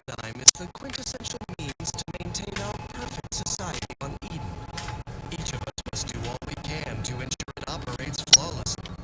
paradigm is the quintessential means to maintain our perfect society on Eden. Each of us must do all we can to ensure it operates flawlessly.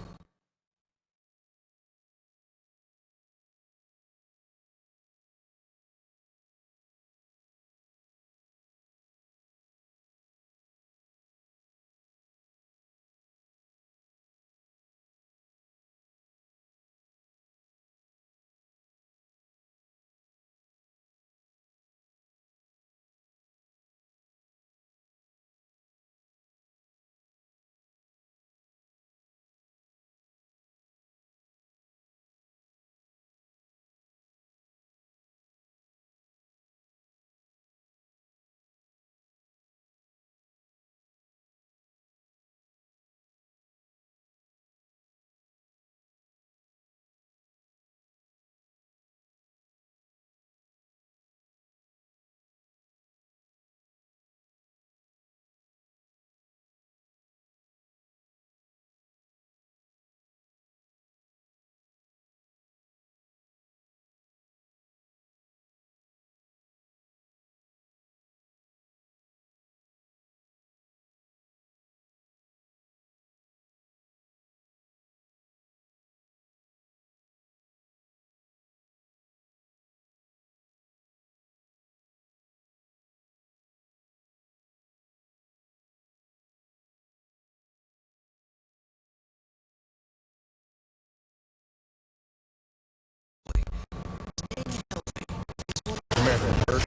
Commander Burt.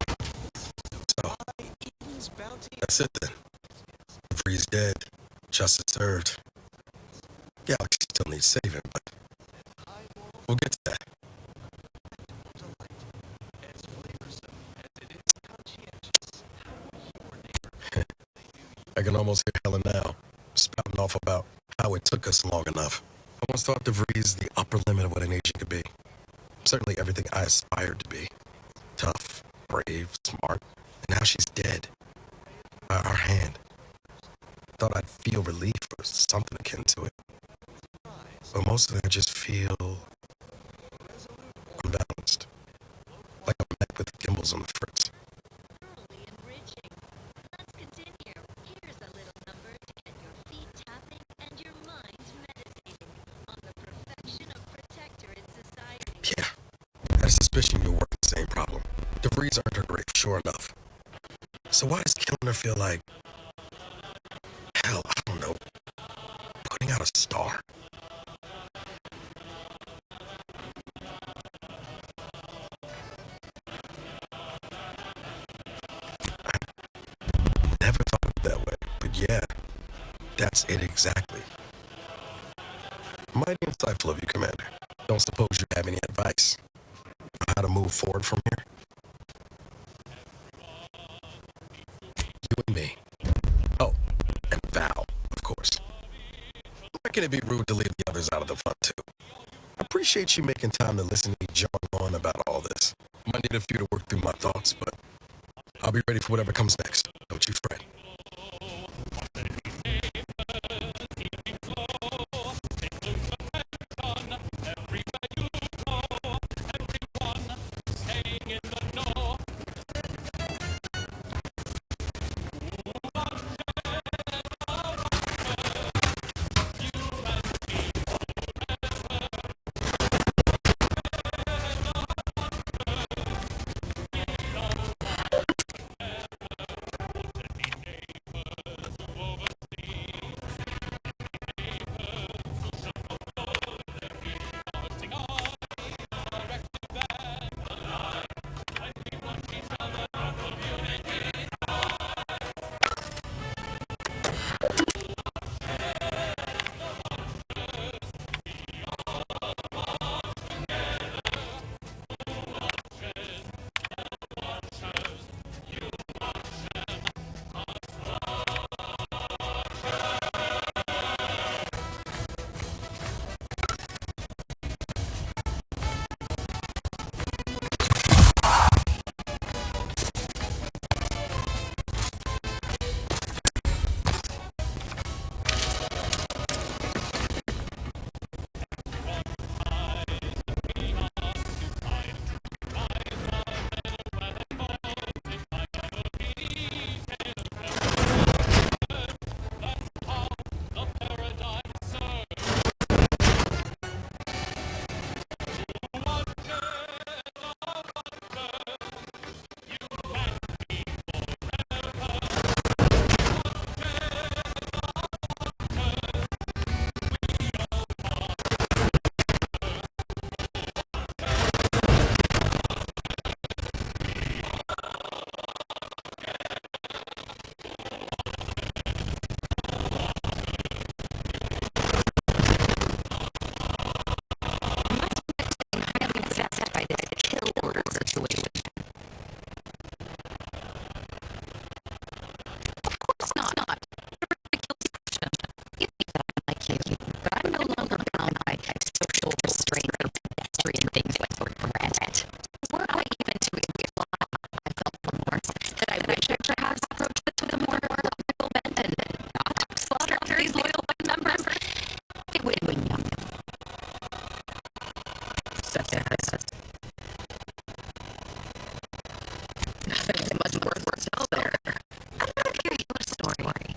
So, Eden's bounty. that's it then. Freeze dead. Justice served. Galaxy still needs saving, but we'll get to that. As flavorsome as it is conscientious, I can almost hear Helen now, spouting off about how it took us long enough. I once thought DeVries the upper limit of what an agent could be. Certainly everything I aspired to be. Tough, brave, smart, and now she's dead. By our hand. Thought I'd feel relief or something akin to it. But mostly I just feel unbalanced. Like I'm met with gimbals on the fritz. Thoroughly enriching. Let's continue. Here's a little number to get your feet tapping and your mind meditating on the perfection of protector in society. Yeah, I had a suspicion you'll work the same problem. DeVries earned her grave, sure enough. So why does killing her feel like, hell, I don't know, putting out a star? Never thought of it that way, but yeah, that's it exactly. Mighty insightful of you, Commander. Don't suppose you have any advice on how to move forward from here? You and me. Oh, and Val, of course. Why can it be rude to leave the others out of the fun, too? I appreciate you making time to listen to me jog on about all this. Might need a few to work through my thoughts, but I'll be ready for whatever comes next. Don't you fret. has. Nothing much more to tell there. I'm not hear your story.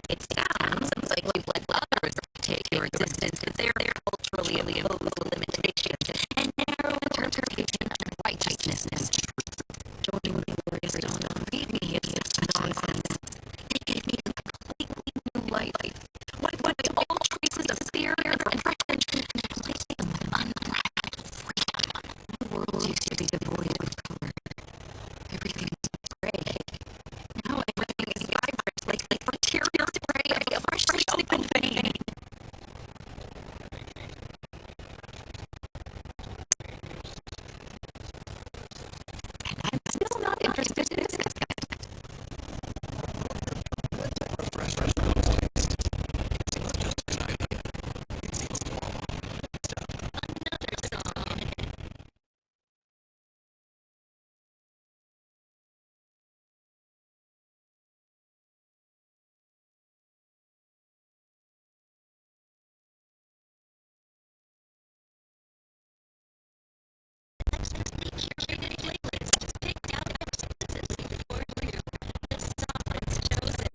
It sounds like you've let others take your existence as their culturally imposed limitations and narrow interpretation of righteousness and truth. Joining the Warriors don't read me is nonsense. It gave me a completely new life. What all traces of fear and repression and placing them with unwrapped freedom. The world used to be devoid of color. Everything was gray. Now everything is vibrant, like bacterial spray of a freshly opened vein. And I'm still not interested in this. Curated playlist picked out exclusively for you. The sovereign's chosen.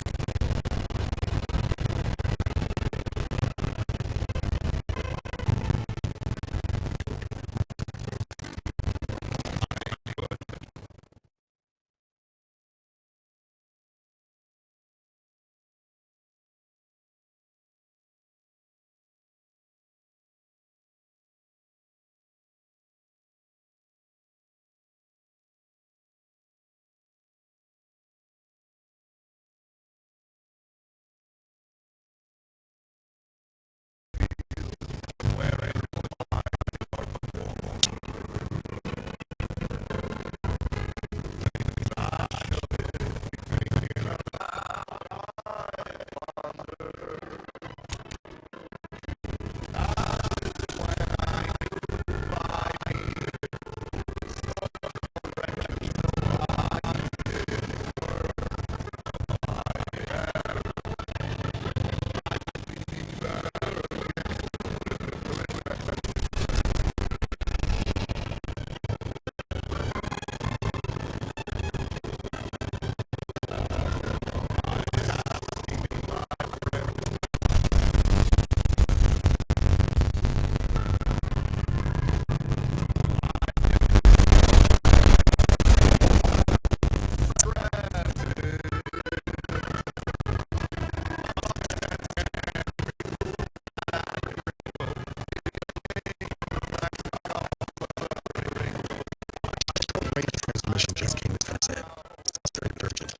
Transmission just came in from Zed. It's very urgent.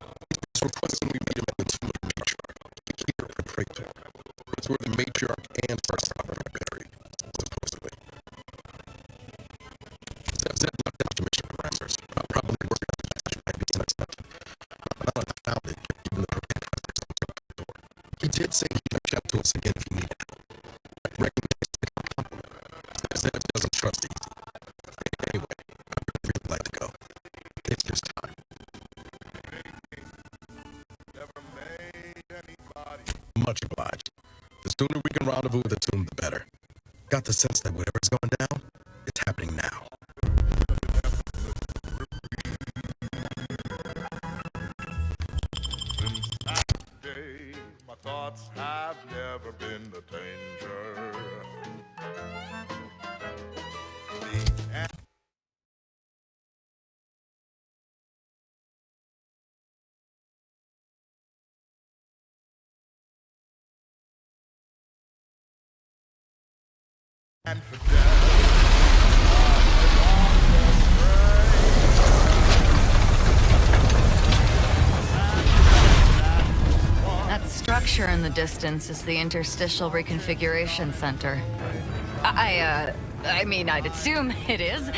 He's requesting we meet him at the tomb of the matriarch, here at Praetor. It's where the matriarch and first father are buried, supposedly. Zed left out to mission parameters, probably working on the might be unexpected. Not unfounded, given the prophet on the door. He did say he'd reach out to us again if he needed help. Recommendation to compliment. Zed doesn't trust easy. Anyway, I'd really like to go. It's just time. Much obliged. The sooner we can rendezvous with the tomb, the better. Got the sense that whatever's going down, it's happening now. Since that day, my thoughts have never been the danger. And for death, That structure in the distance is the Interstitial Reconfiguration Center. I mean, I'd assume it is.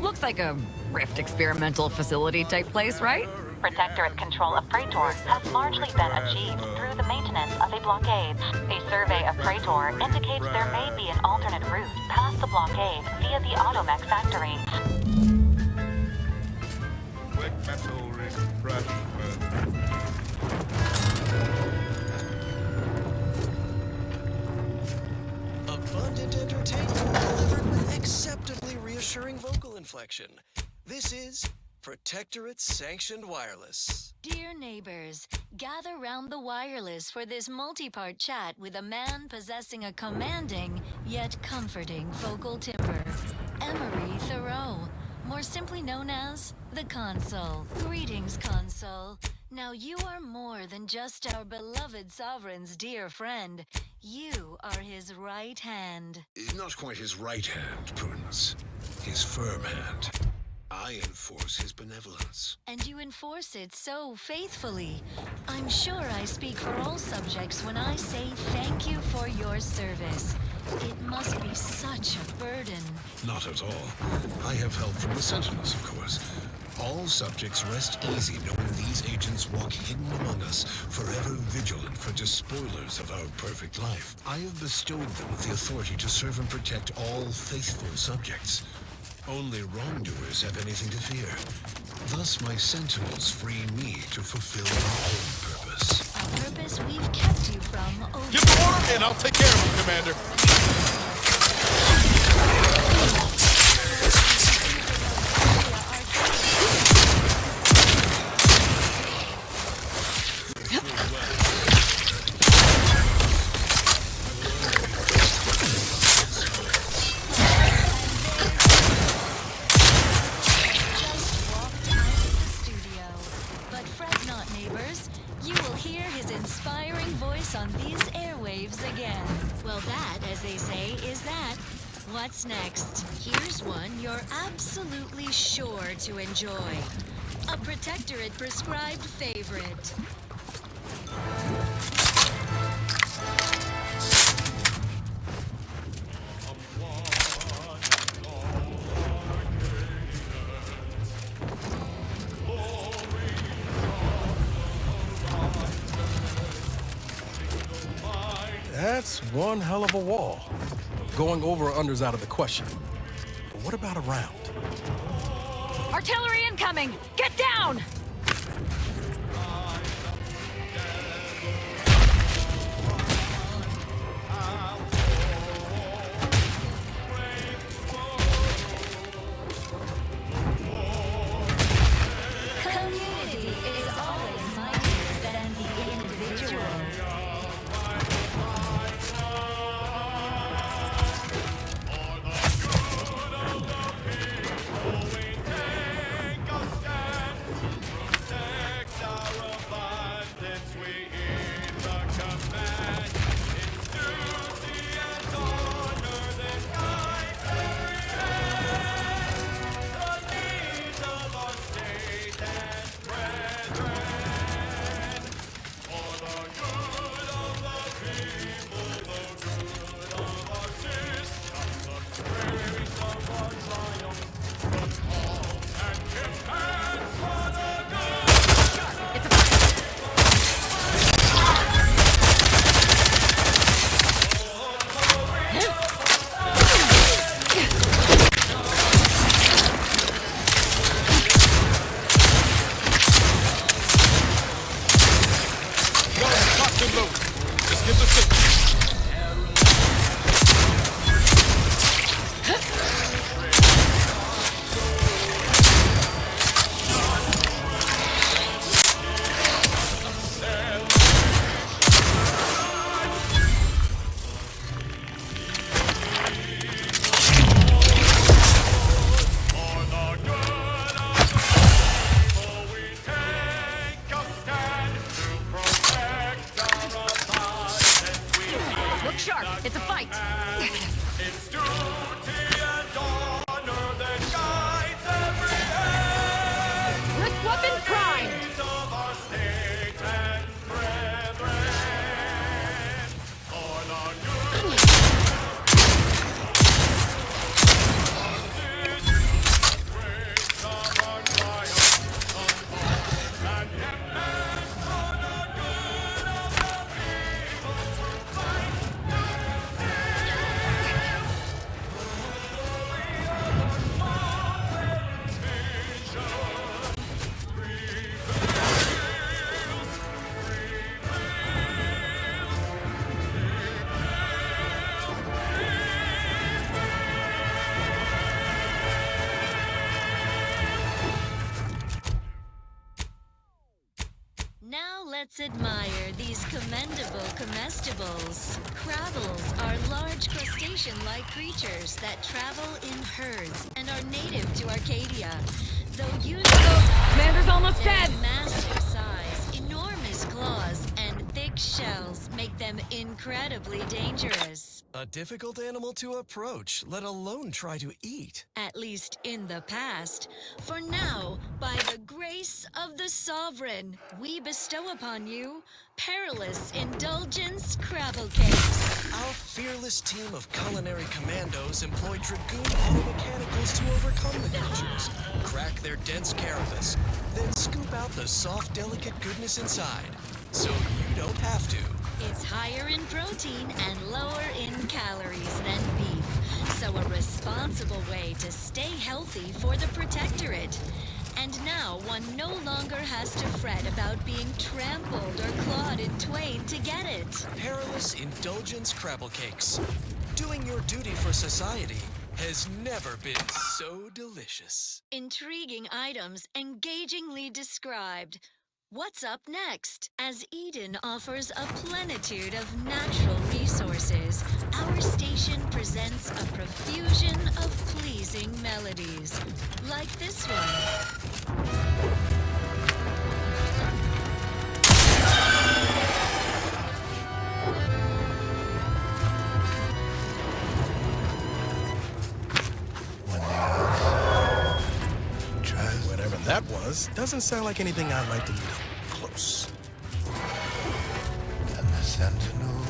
Looks like a Rift experimental facility type place, right? Protectorate control of Praetor has largely been achieved through the maintenance of a blockade. A survey of Praetor indicates there may be an alternate route past the blockade via the Automech factory. quick mental refreshment. entertainment delivered with acceptably reassuring vocal inflection. This is Protectorate Sanctioned Wireless. Dear neighbors, gather round the wireless for this multi-part chat with a man possessing a commanding yet comforting vocal timbre, Emery Thoreau, more simply known as the Consul. Greetings, Consul. Now you are more than just our beloved sovereign's dear friend. You are his right hand. Not quite his right hand, Prudence. His firm hand. I enforce his benevolence. And you enforce it so faithfully. I'm sure I speak for all subjects when I say thank you for your service. It must be such a burden. Not at all. I have help from the Sentinels, of course. All subjects rest easy knowing these agents walk hidden among us, forever vigilant for despoilers of our perfect life. I have bestowed them with the authority to serve and protect all faithful subjects. Only wrongdoers have anything to fear. Thus my Sentinels free me to fulfill our own purpose. A purpose we've kept you from over... Give the order and I'll take care of him, Commander. On these airwaves again. Well, that, as they say, is that. What's next? Here's one you're absolutely sure to enjoy. A Protectorate prescribed favorite. That's one hell of a wall. Going over or under's out of the question. But what about around? Artillery incoming! Get down! Community is always mightier than the individual. It's a fight! It's duty and honor that guides every end. With weapon prime! Of our state and brethren. For the good grace of our triumph, and for the good of the people who fight. admire these commendable comestibles. Crabbles are large crustacean-like creatures that travel in herds and are native to Arcadia. Though usually Commander's almost their dead. massive size, enormous claws, and thick shells make them incredibly dangerous. A difficult animal to approach, let alone try to eat. At least in the past. For now, by the grace of the Sovereign, we bestow upon you Perilous Indulgence Crabble Cakes. Our fearless team of culinary commandos employ Dragoon automechanicals to overcome the creatures, crack their dense carapace, then scoop out the soft, delicate goodness inside. So you don't have to. It's higher in protein and lower in calories than beef, so a responsible way to stay healthy for the Protectorate. And now one no longer has to fret about being trampled or clawed in twain to get it. Perilous Indulgence Crabble Cakes. Doing your duty for society has never been so delicious. Intriguing items engagingly described. What's up next? As Eden offers a plenitude of natural resources, our station presents a profusion of pleasing melodies, like this one. Whatever that was, doesn't sound like anything I'd like to eat up close. And the sentinels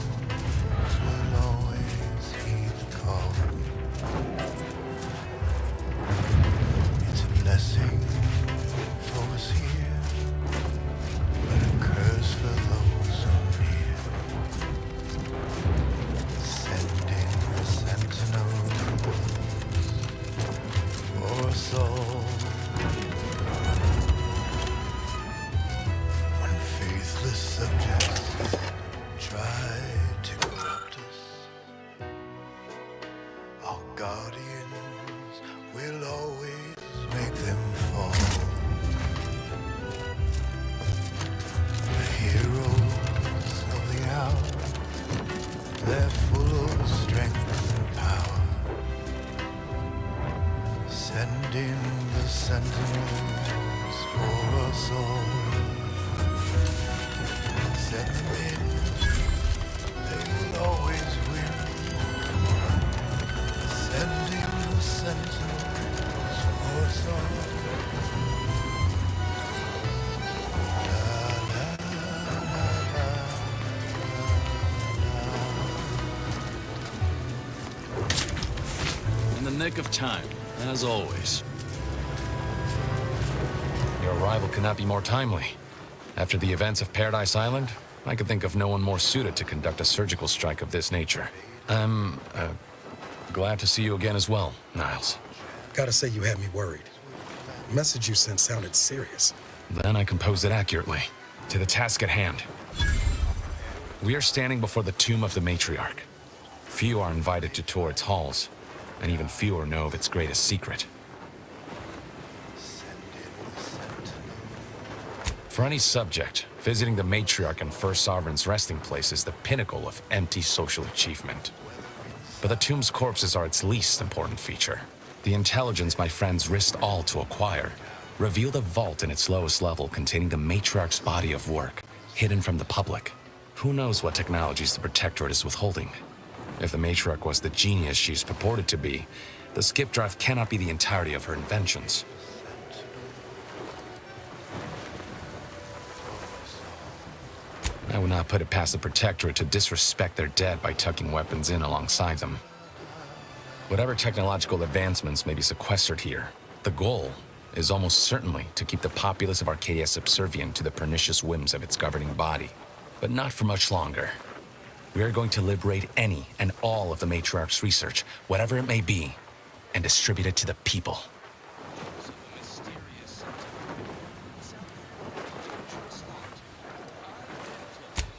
will always heed the call. It's a blessing for us here, but a curse for those who near. Sending the sentinels for us all. Faithless subjects try to corrupt us. Our guardians will always make them fall. The heroes of the hour, they're full of strength and power. Sending the sentinels for us all. Set them in, they will always win. Sending the sentinels for us all. La, la, la, la. In the nick of time, as always. Your arrival could not be more timely. After the events of Paradise Island, I could think of no one more suited to conduct a surgical strike of this nature. I'm, glad to see you again as well, Niles. Gotta say you had me worried. The message you sent sounded serious. Then I composed it accurately. To the task at hand. We are standing before the tomb of the matriarch. Few are invited to tour its halls, and even fewer know of its greatest secret. For any subject, visiting the matriarch and First Sovereign's resting place is the pinnacle of empty social achievement. But the tomb's corpses are its least important feature. The intelligence my friends risked all to acquire revealed a vault in its lowest level containing the matriarch's body of work, hidden from the public. Who knows what technologies the Protectorate is withholding? If the matriarch was the genius she's purported to be, the skip drive cannot be the entirety of her inventions. I would not put it past the Protectorate to disrespect their dead by tucking weapons in alongside them. Whatever technological advancements may be sequestered here, the goal is almost certainly to keep the populace of Arcadia subservient to the pernicious whims of its governing body. But not for much longer. We are going to liberate any and all of the matriarch's research, whatever it may be, and distribute it to the people.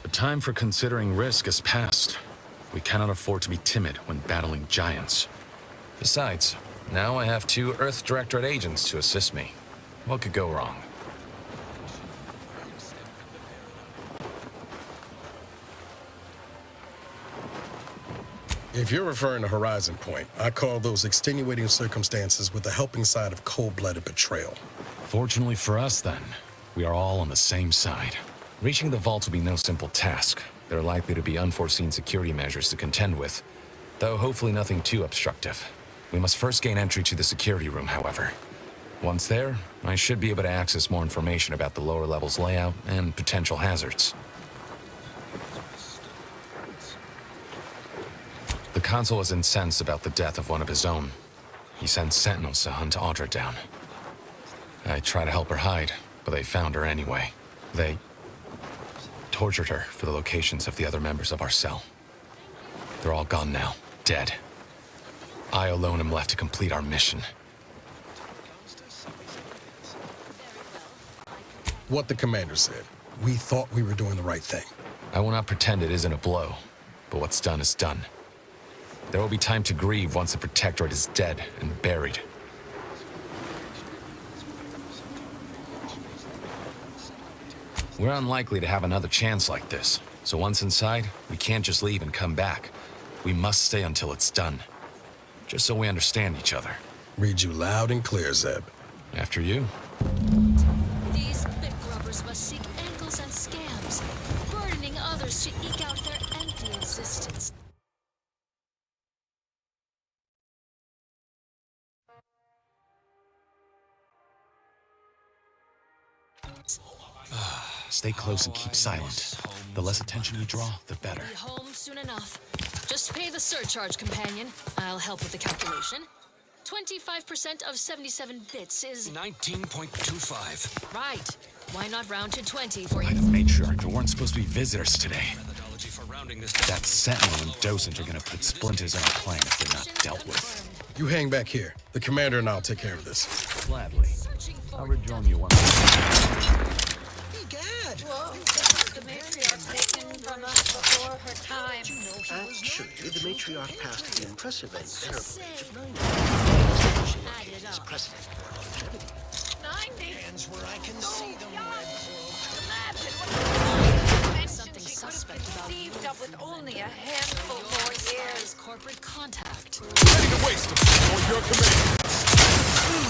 The time for considering risk is past. We cannot afford to be timid when battling giants. Besides, now I have 2 Earth Directorate agents to assist me. What could go wrong? If you're referring to Horizon Point, I call those extenuating circumstances with the helping side of cold-blooded betrayal. Fortunately for us, then, we are all on the same side. Reaching the vault will be no simple task. There are likely to be unforeseen security measures to contend with, though hopefully nothing too obstructive. We must first gain entry to the security room, however. Once there, I should be able to access more information about the lower level's layout and potential hazards. The consul is incensed about the death of one of his own. He sent sentinels to hunt Audra down. I tried to help her hide, but they found her anyway. They tortured her for the locations of the other members of our cell. They're all gone now, dead. I alone am left to complete our mission. What the commander said. We thought we were doing the right thing. I will not pretend it isn't a blow, but what's done is done. There will be time to grieve once the Protectorate is dead and buried. We're unlikely to have another chance like this, so once inside, we can't just leave and come back. We must stay until it's done, just so we understand each other. Read you loud and clear, Zeb. After you. These bit grubbers must seek angles and scams, burdening others to eke out their empty existence. Stay close and keep silent. The less attention you draw, the better. Be home soon enough. Just pay the surcharge, companion. I'll help with the calculation. 25% of 77 bits is 19.25. right. Why not round to 20 for By you? the matriarch, there weren't supposed to be visitors today. Methodology for rounding this. That sentinel and docent are gonna put splinters in our plan if they're not dealt with. You hang back here. The commander and I'll take care of this. Gladly. I'll rejoin you once. Egad! The matriarch taken from us before her time. Actually, the matriarch passed the impressive and venerable age of 90. Add it up. Precedent. 90. Hands where I can see them. Something suspect about you. Up with only a handful more years. Corporate contact. Ready to waste them on your command.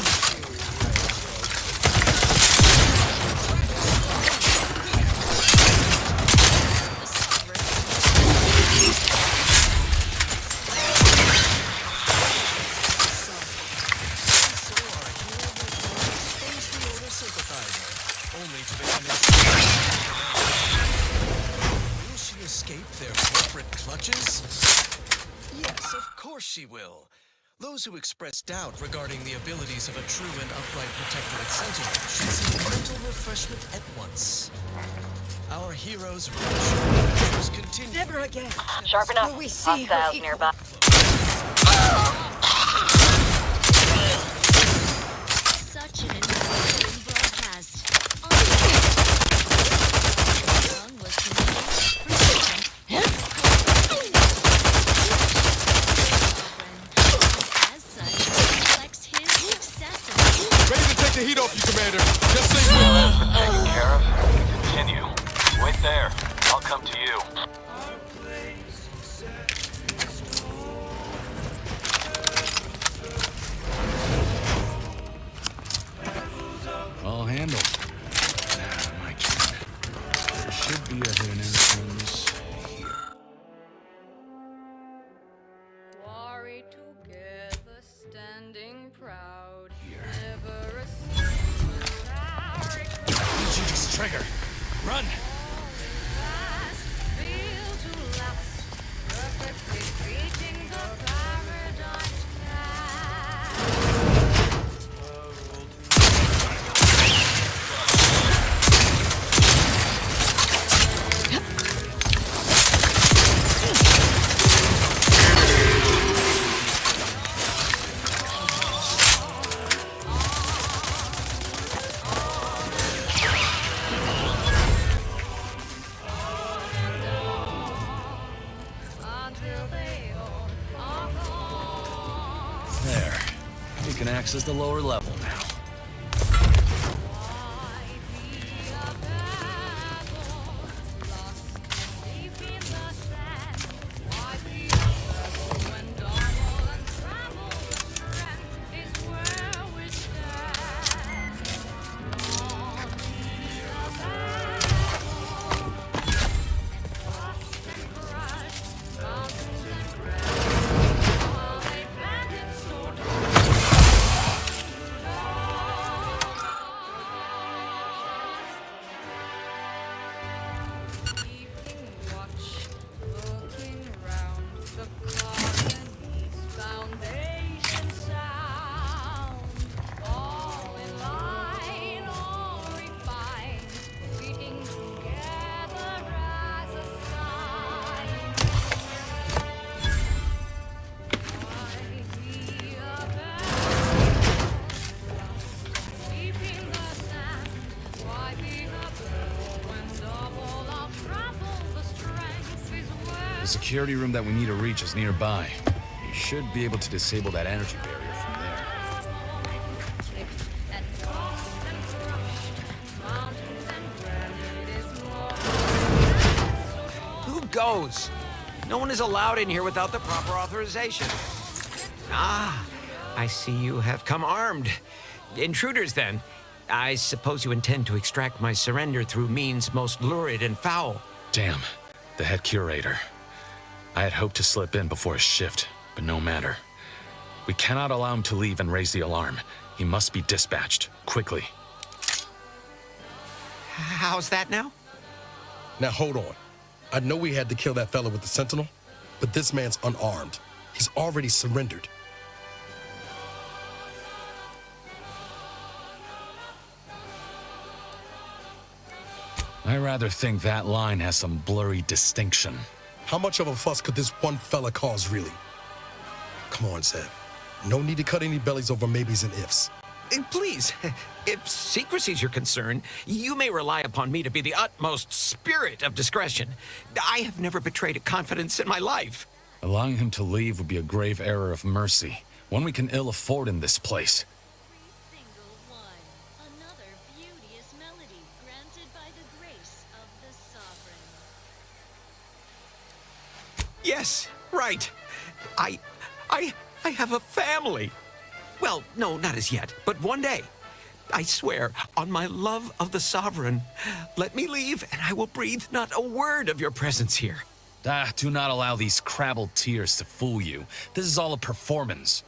Will she escape their corporate clutches? Yes, of course she will. Those who express doubt regarding the abilities of a true and upright Protectorate Sentinel should seek mental refreshment at once. Our heroes' adventures continue. Never again. Sharp enough. Will we see her Hostiles equal? nearby. Such an inspiring broadcast. Young was persistent. As such, reflects his successes. Ready to take the heat off you, Commander. Just stay with me. Taken care of. Continue. Wait there. I'll come to you. All handled. Now, my turn. There should be a hidden entrance here. Quarry together, standing proud. Here. Never a Jesus, trigger. Run! feel to last. Perfectly reaching the paradise until they all are gone. There. We can access the lower level now. Why be a battle lost deep in the sand? Why be a battle The security room that we need to reach is nearby. We should be able to disable that energy barrier from there. Who goes? No one is allowed in here without the proper authorization. Ah, I see you have come armed. Intruders, then. I suppose you intend to extract my surrender through means most lurid and foul. Damn, the head curator. I had hoped to slip in before his shift, but no matter. We cannot allow him to leave and raise the alarm. He must be dispatched, quickly. How's that now? Now hold on. I know we had to kill that fella with the Sentinel, but this man's unarmed. He's already surrendered. I rather think that line has some blurry distinction. How much of a fuss could this one fella cause, really? Come on, Zeb. No need to cut any bellies over maybes and ifs. Please, if secrecy's your concern, you may rely upon me to be the utmost spirit of discretion. I have never betrayed a confidence in my life. Allowing him to leave would be a grave error of mercy, one we can ill afford in this place. Yes, right. I have a family. Well, no, not as yet, but one day. I swear, on my love of the Sovereign, let me leave and I will breathe not a word of your presence here. Do not allow these crabbled tears to fool you. This is all a performance.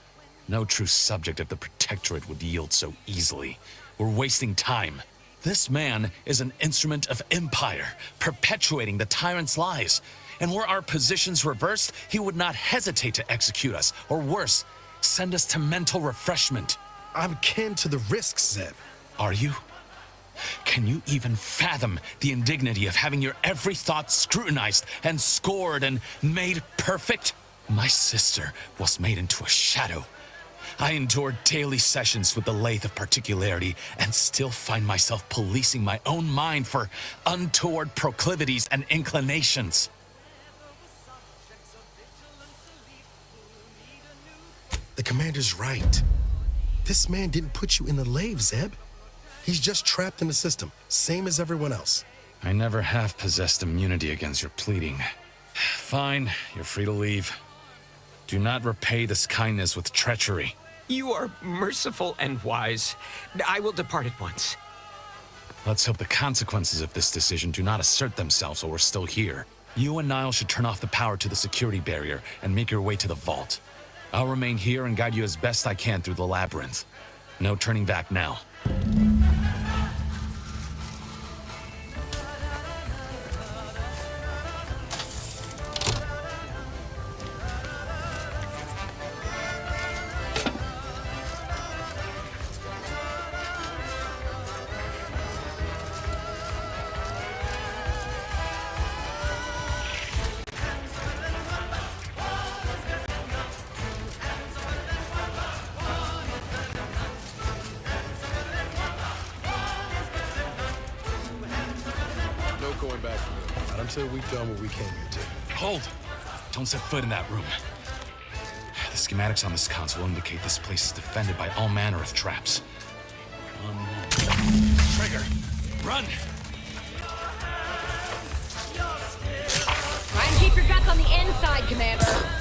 No true subject of the Protectorate would yield so easily. We're wasting time. This man is an instrument of empire, perpetuating the tyrant's lies. And were our positions reversed, he would not hesitate to execute us, or worse, send us to mental refreshment. I'm kin to the risks, Zeb. Are you? Can you even fathom the indignity of having your every thought scrutinized and scored and made perfect? My sister was made into a shadow. I endured daily sessions with the lathe of particularity and still find myself policing my own mind for untoward proclivities and inclinations. The commander's right. This man didn't put you in the lathe, Zeb. He's just trapped in the system, same as everyone else. I never have possessed immunity against your pleading. Fine, you're free to leave. Do not repay this kindness with treachery. You are merciful and wise. I will depart at once. Let's hope the consequences of this decision do not assert themselves while we're still here. You and Niall should turn off the power to the security barrier and make your way to the vault. I'll remain here and guide you as best I can through the labyrinth. No turning back now. Going back from there. Not until we've done what we came here to. Hold! Don't set foot in that room. The schematics on this console indicate this place is defended by all manner of traps. One moment. Trigger! Run! Try and keep your guts on the inside, Commander.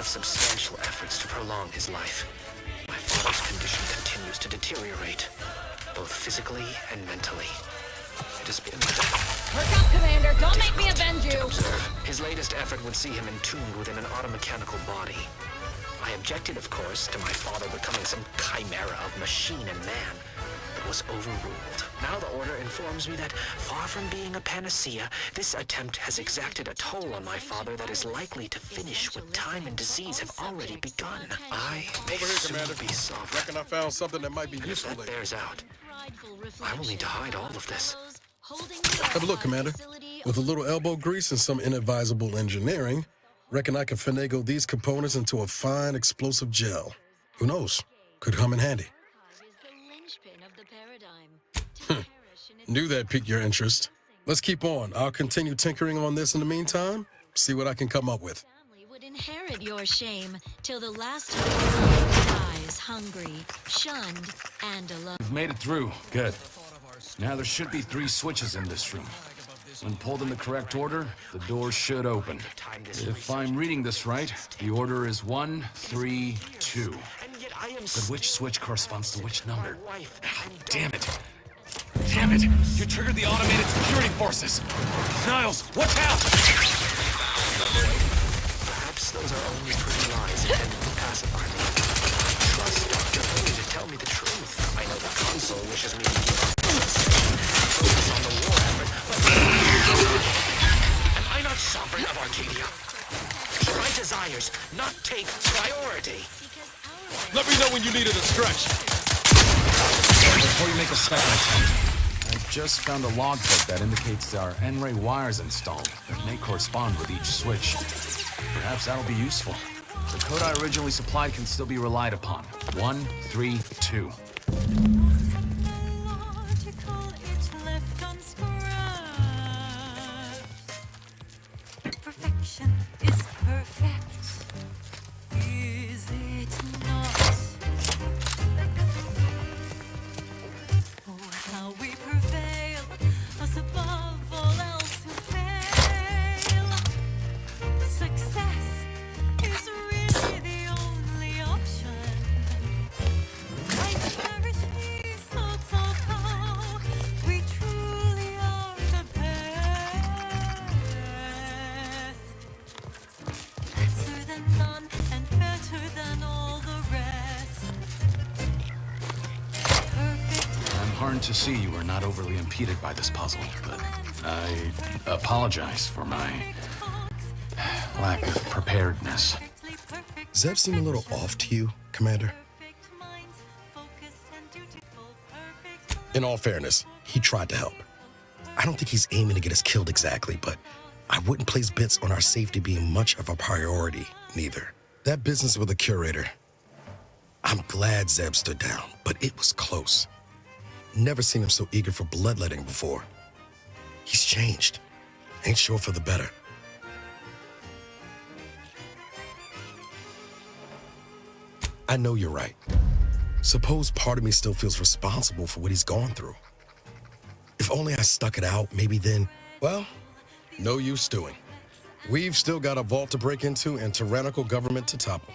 Substantial efforts to prolong his life. My father's condition continues to deteriorate, both physically and mentally. It has been Perk up, Commander! Don't make me avenge you! His latest effort would see him entombed within an automechanical body. I objected, of course, to my father becoming some chimera of machine and man, but was overruled. Now the Order informs me that, far from being a panacea, this attempt has exacted a toll on my father that is likely to finish what time and disease have already begun. I may Over here, soon Commander. be sovereign. Reckon I found something that might be And if useful that later. bears out, I will need to hide all of this. Have a look, Commander. With a little elbow grease and some inadvisable engineering, reckon I can finagle these components into a fine explosive gel. Who knows? Could come in handy. Knew that piqued your interest. Let's keep on. I'll continue tinkering on this in the meantime, see what I can come up with. Would inherit your shame till the last one dies hungry, shunned, and alone. We've made it through. Good. Now there should be 3 switches in this room. When pulled in the correct order, the door should open. If I'm reading this right, the order is 1, 3, 2. But which switch corresponds to which number? Ah, damn it! Damn it! You triggered the automated security forces! Niles, watch out! Perhaps those are only pretty lies intended to pacify me. Trust Dr. Lee to tell me the truth. I know the console wishes me to give up. Focus on the war effort, but am I not sovereign of Arcadia? Should my desires not take priority? Let me know when you needed a stretch. Before you make a second attempt, I just found a logbook that indicates there are N-ray wires installed that may correspond with each switch. Perhaps that'll be useful. The code I originally supplied can still be relied upon. 1, 3, 2. Perfection is perfect. Is it not? Oh, how we prevail, us above all else who fail. Success is really the only option. I cherish these thoughts of how we truly are the best. Better than none and better than all the rest. I'm heartened to see you are not overly impeded by this puzzle, but I apologize for my lack of preparedness. Zeb seem a little off to you, Commander? In all fairness, he tried to help. I don't think he's aiming to get us killed exactly, but I wouldn't place bets on our safety being much of a priority, neither. That business with the curator, I'm glad Zeb stood down, but it was close. Never seen him so eager for bloodletting before. He's changed. Ain't sure for the better. I know you're right. Suppose part of me still feels responsible for what he's gone through. If only I stuck it out, maybe then, well, no use stewing. We've still got a vault to break into and tyrannical government to topple.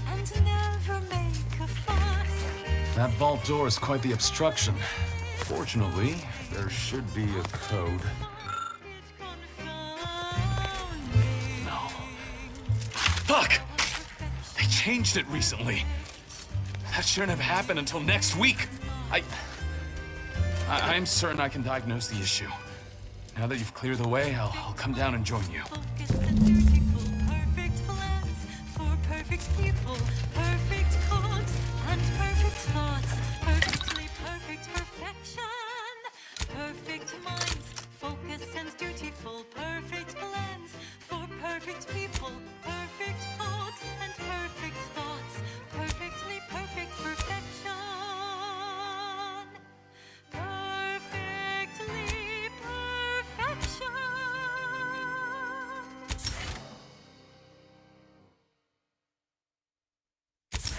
And never make a fuss. That vault door is quite the obstruction. Fortunately, there should be a code. No. Fuck! They changed it recently. That shouldn't have happened until next week. I'm certain I can diagnose the issue. Now that you've cleared the way, I'll come down and join you. Focused and dutiful, perfect plans for perfect people, perfect cogs and perfect thoughts, perfectly perfect perfection, perfect minds, focused and dutiful, perfect plans for perfect people, perfect cogs and perfect thoughts, perfectly perfect perfection. Perfectly perfection.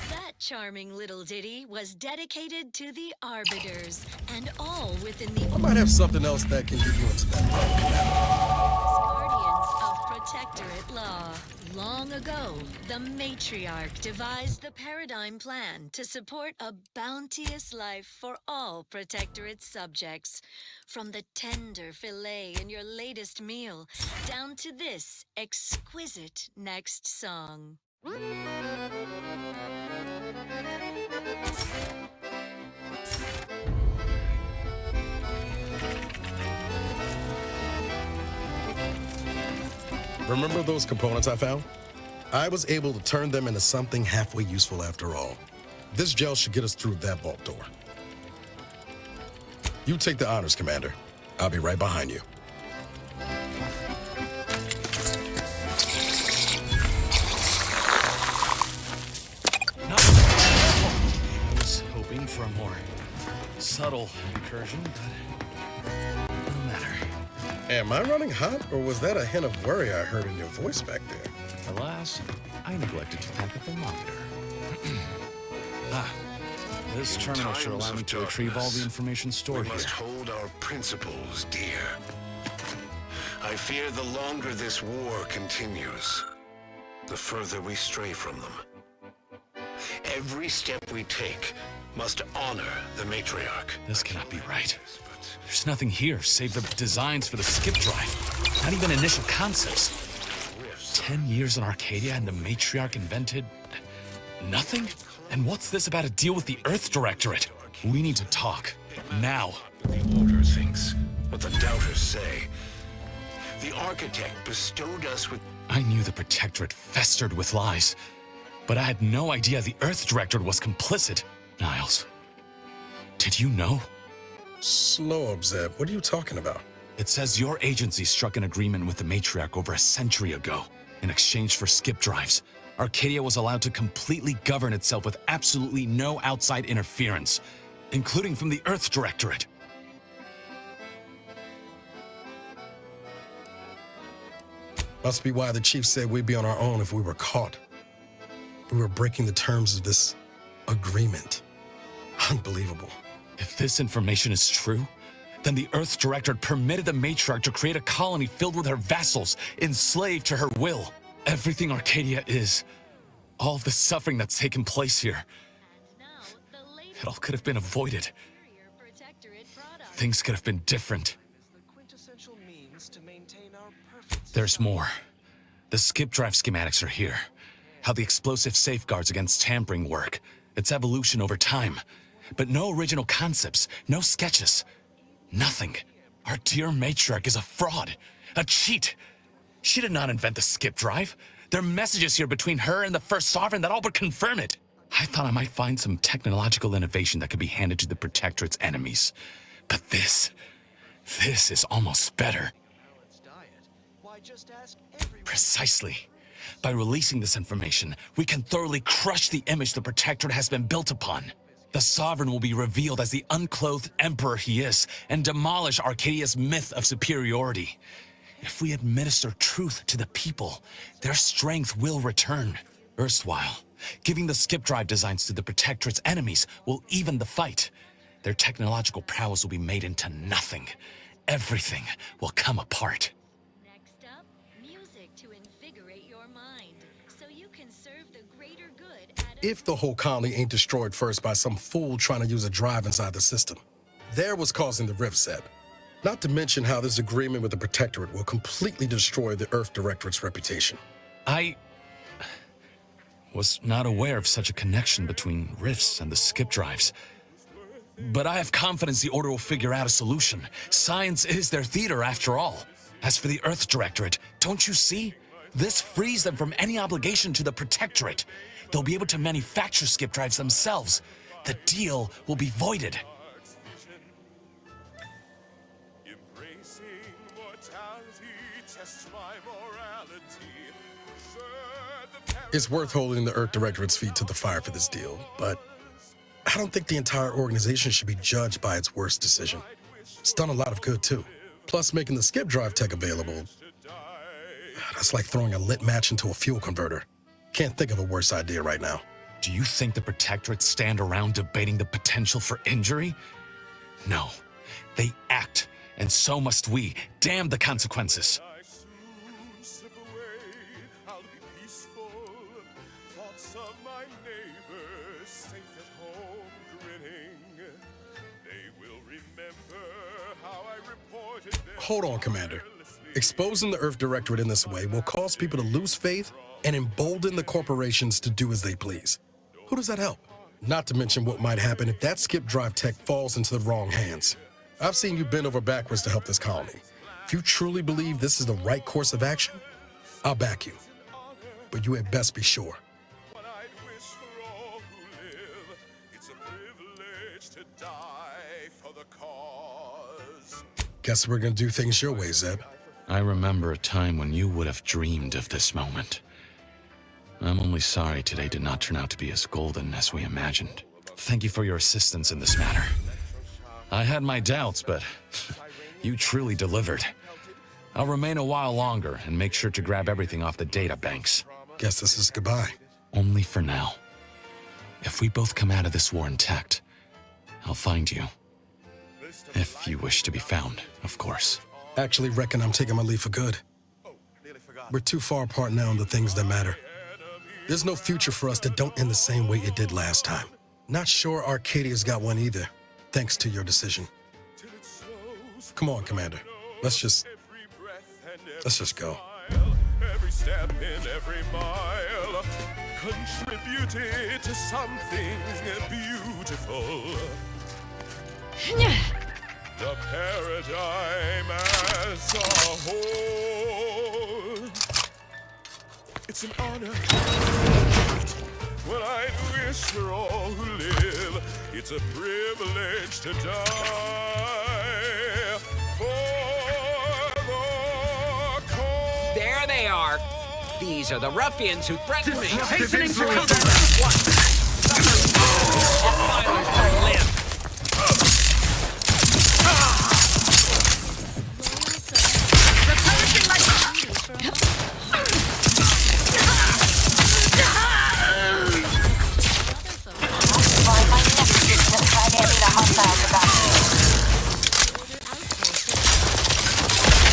That charming little ditty was dedicated to the Arbiters, and all within the I might have something else that can get you into that. guardians of Protectorate law. Long ago, the matriarch devised the paradigm plan to support a bounteous life for all Protectorate subjects. From the tender fillet in your latest meal, down to this exquisite next song. Remember those components I found? I was able to turn them into something halfway useful after all. This gel should get us through that vault door. You take the honors, Commander. I'll be right behind you. I was hoping for a more subtle incursion, but no matter. Am I running hot, or was that a hint of worry I heard in your voice back there? Alas, I neglected to tap the thermometer. This terminal should allow me to retrieve all the information stored we here. must hold our principles dear. I fear the longer this war continues, the further we stray from them. Every step we take must honor the matriarch. This cannot be right. There's nothing here save the designs for the skip drive. Not even initial concepts. 10 years in Arcadia and the matriarch invented nothing? And what's this about a deal with the Earth Directorate? We need to talk. Now. The Order thinks what the Doubters say. The Architect bestowed us with... I knew the Protectorate festered with lies, but I had no idea the Earth Directorate was complicit. Niles, did you know? Slow up, Zeb. What are you talking about? It says your agency struck an agreement with the matriarch over a century ago. In exchange for skip drives, Arcadia was allowed to completely govern itself with absolutely no outside interference, including from the Earth Directorate. Must be why the chief said we'd be on our own if we were caught. We were breaking the terms of this agreement. Unbelievable. If this information is true, then the Earth Directorate permitted the matriarch to create a colony filled with her vassals, enslaved to her will. Everything Arcadia is, all of the suffering that's taken place here, it all could have been avoided. Things could have been different. There's more. The skip drive schematics are here. How the explosive safeguards against tampering work, its evolution over time. But no original concepts, no sketches. Nothing. Our dear matriarch is a fraud, a cheat. She did not invent the skip drive. There are messages here between her and the First Sovereign that all but confirm it. I thought I might find some technological innovation that could be handed to the Protectorate's enemies. But this is almost better. Precisely. By releasing this information, we can thoroughly crush the image the Protectorate has been built upon. The Sovereign will be revealed as the unclothed emperor he is, and demolish Arcadia's myth of superiority. If we administer truth to the people, their strength will return. Erstwhile, giving the skip drive designs to the Protectorate's enemies will even the fight. Their technological prowess will be made into nothing. Everything will come apart. Next up, music to invigorate your mind, so you can serve the greater good at a... If the whole colony ain't destroyed first by some fool trying to use a drive inside the system. There was causing the rift, Zeb. Not to mention how this agreement with the Protectorate will completely destroy the Earth Directorate's reputation. I was not aware of such a connection between rifts and the skip drives. But I have confidence the Order will figure out a solution. Science is their theater, after all. As for the Earth Directorate, don't you see? This frees them from any obligation to the Protectorate. They'll be able to manufacture skip drives themselves. The deal will be voided. It's worth holding the Earth Directorate's feet to the fire for this deal, but I don't think the entire organization should be judged by its worst decision. It's done a lot of good, too. Plus, making the skip drive tech available, that's like throwing a lit match into a fuel converter. Can't think of a worse idea right now. Do you think the Protectorate stand around debating the potential for injury? No. They act, and so must we. Damn the consequences. Hold on, Commander. Exposing the Earth Directorate in this way will cause people to lose faith and embolden the corporations to do as they please. Who does that help? Not to mention what might happen if that skip drive tech falls into the wrong hands. I've seen you bend over backwards to help this colony. If you truly believe this is the right course of action, I'll back you. But you had best be sure. What I'd wish for all who live. It's a privilege to die for the cause. Guess we're gonna do things your way, Zeb. I remember a time when you would have dreamed of this moment. I'm only sorry today did not turn out to be as golden as we imagined. Thank you for your assistance in this matter. I had my doubts, but you truly delivered. I'll remain a while longer and make sure to grab everything off the data banks. Guess this is goodbye. Only for now. If we both come out of this war intact, I'll find you. If you wish to be found, of course. Actually reckon I'm taking my leave for good. We're too far apart now on the things that matter. There's no future for us that don't end the same way it did last time. Not sure Arcadia's got one either, thanks to your decision. Come on, Commander. Let's just go. Every step in every mile contributed to something beautiful. The paradigm as a whole. It's an honor. What I wish for all who live. It's a privilege to die for the cause. There they are. These are the ruffians who threatened me. Hastening to cover.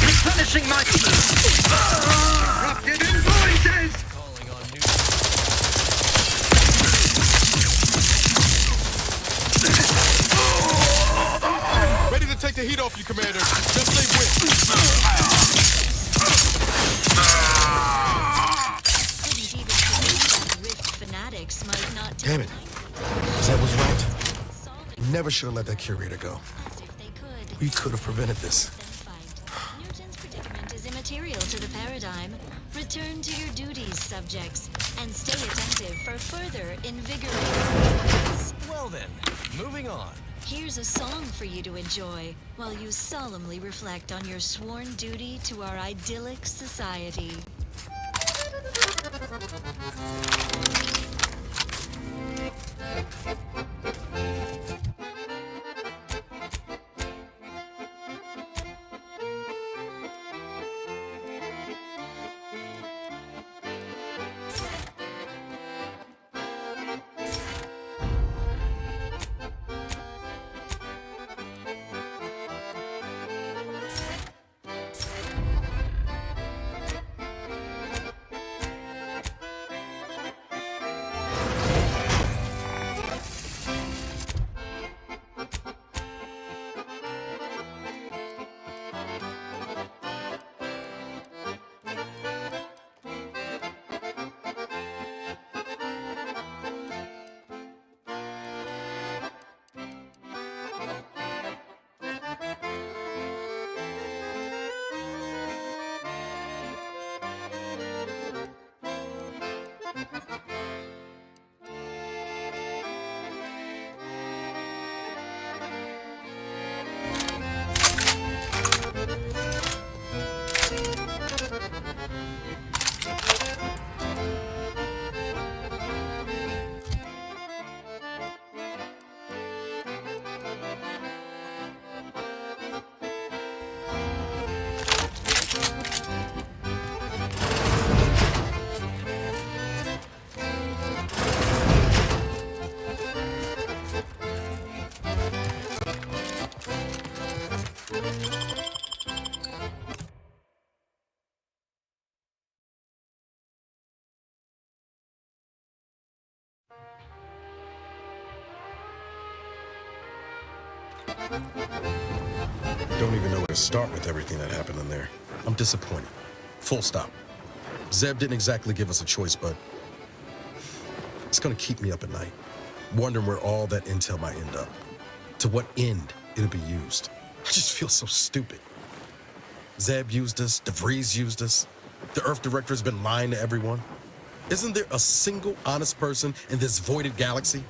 Replenishing my corrupted invoices! Ready to take the heat off you, Commander. Just say when. Fanatics might not Damn it. Zeb was right. Never should have let that curator go. We could have prevented this. Newton's predicament is immaterial to the paradigm. Return to your duties, subjects, and stay attentive for further invigorating. Well then, moving on. Here's a song for you to enjoy while you solemnly reflect on your sworn duty to our idyllic society. Don't even know where to start with everything that happened in there. I'm disappointed. Full stop. Zeb didn't exactly give us a choice, but it's gonna keep me up at night, wondering where all that intel might end up. To what end it'll be used. I just feel so stupid. Zeb used us, DeVries used us. The Earth Director has been lying to everyone? Isn't there a single honest person in this voided galaxy?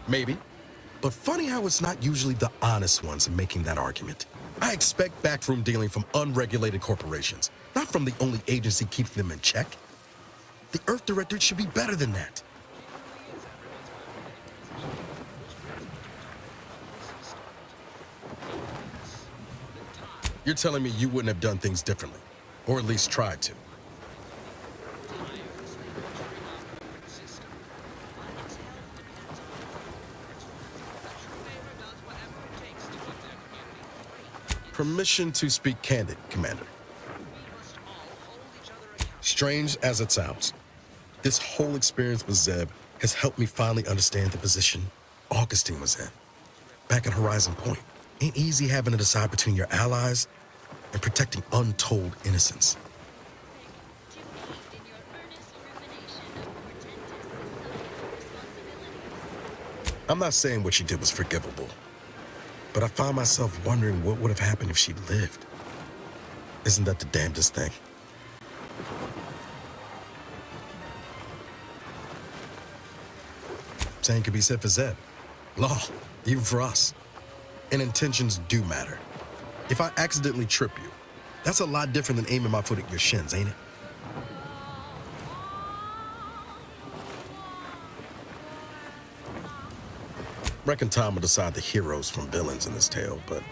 Maybe. But funny how it's not usually the honest ones making that argument. I expect backroom dealing from unregulated corporations, not from the only agency keeping them in check. The Earth Directorate should be better than that. You're telling me you wouldn't have done things differently, or at least tried to. Permission to speak candid, Commander. Strange as it sounds, this whole experience with Zeb has helped me finally understand the position Augustine was in. Back at Horizon Point, ain't easy having to decide between your allies and protecting untold innocence. I'm not saying what she did was forgivable, but I find myself wondering what would have happened if she'd lived. Isn't that the damnedest thing? Same could be said for Zeb. Law, even for us. And intentions do matter. If I accidentally trip you, that's a lot different than aiming my foot at your shins, ain't it? Reckon time will decide the heroes from villains in this tale, but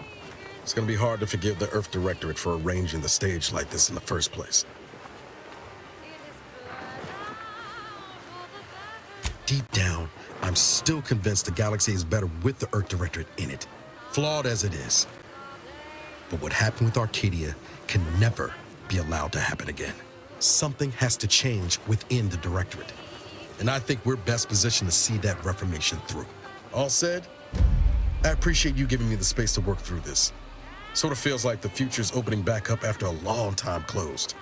it's gonna be hard to forgive the Earth Directorate for arranging the stage like this in the first place. Deep down, I'm still convinced the galaxy is better with the Earth Directorate in it, flawed as it is. But what happened with Arcadia can never be allowed to happen again. Something has to change within the Directorate, and I think we're best positioned to see that reformation through. All said, I appreciate you giving me the space to work through this. Sort of feels like the future's opening back up after a long time closed.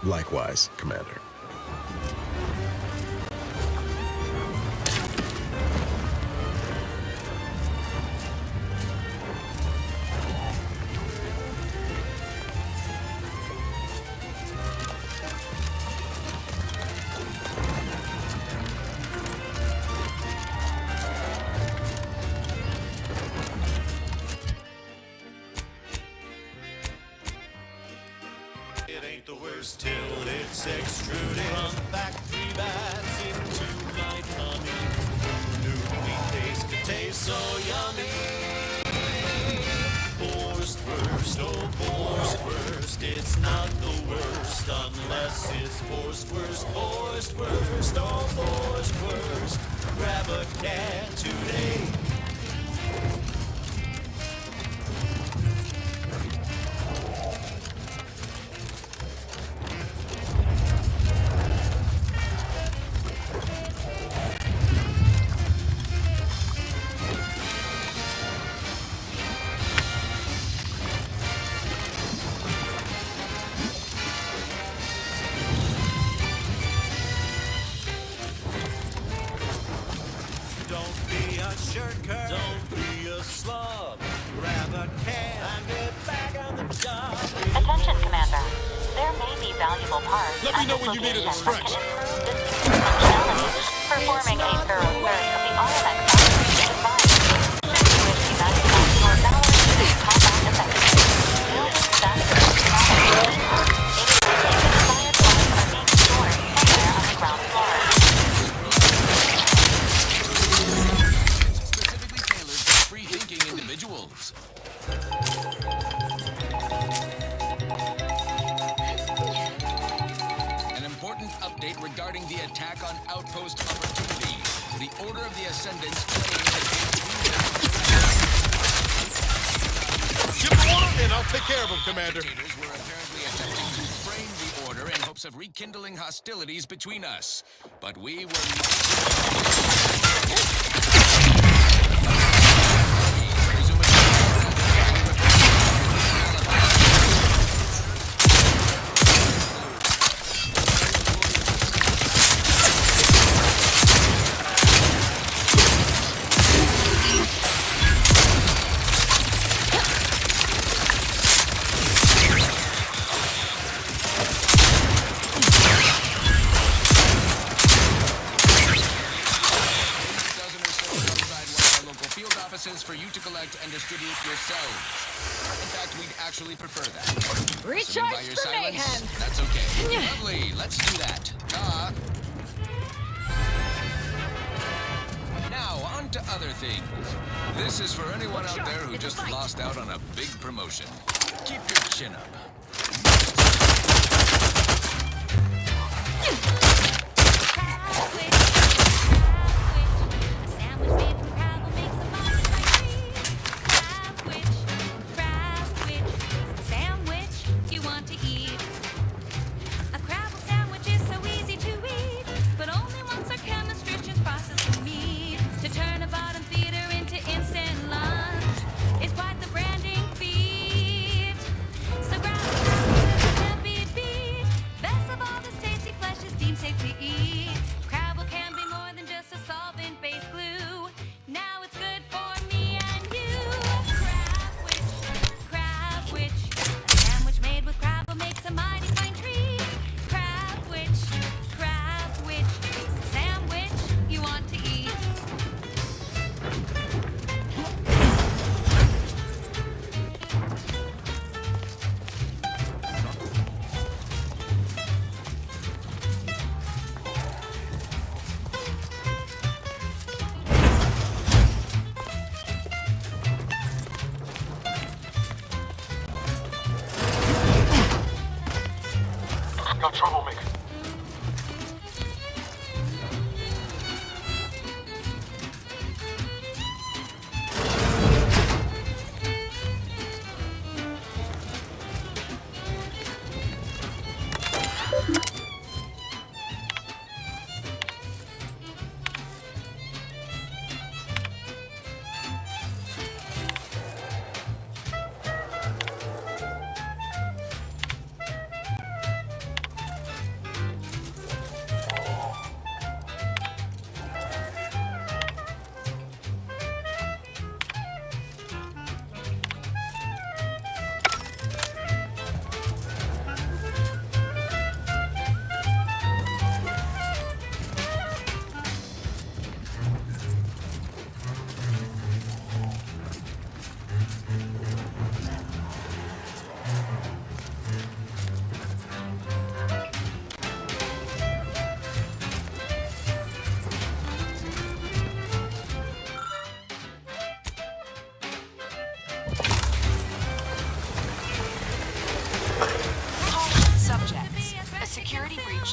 Likewise, Commander. It ain't the worst till it's extruded from factory bags into my tummy. New wheat taste could taste so yummy. Forced first, oh forced first, it's not the worst unless it's forced worst, oh forced worst. Grab a can today. Don't be a slob. Grab a can and get back on the job. Attention, Commander. There may be valuable parts Let me know when you need it to stretch. Performing a thorough search of the Automex design. Should you wish to maximize your knowledge and combat effectively, building faster technology. Inspired by a unique story somewhere on the ground floor. Free-thinking individuals. An important update regarding the attack on Outpost Opportunity. The Order of the Ascendants claims Give the order and I'll take care of him, Commander. Agitators were apparently attempting to frame the Order in hopes of rekindling hostilities between us. But we were not... samples for you to collect and distribute yourselves. In fact, we'd actually prefer that. Recharge By your for silence, mayhem. that's okay. Lovely, let's do that. Now, on to other things. This is for anyone out there who just lost out on a big promotion. Keep your chin up. Got troublemaker.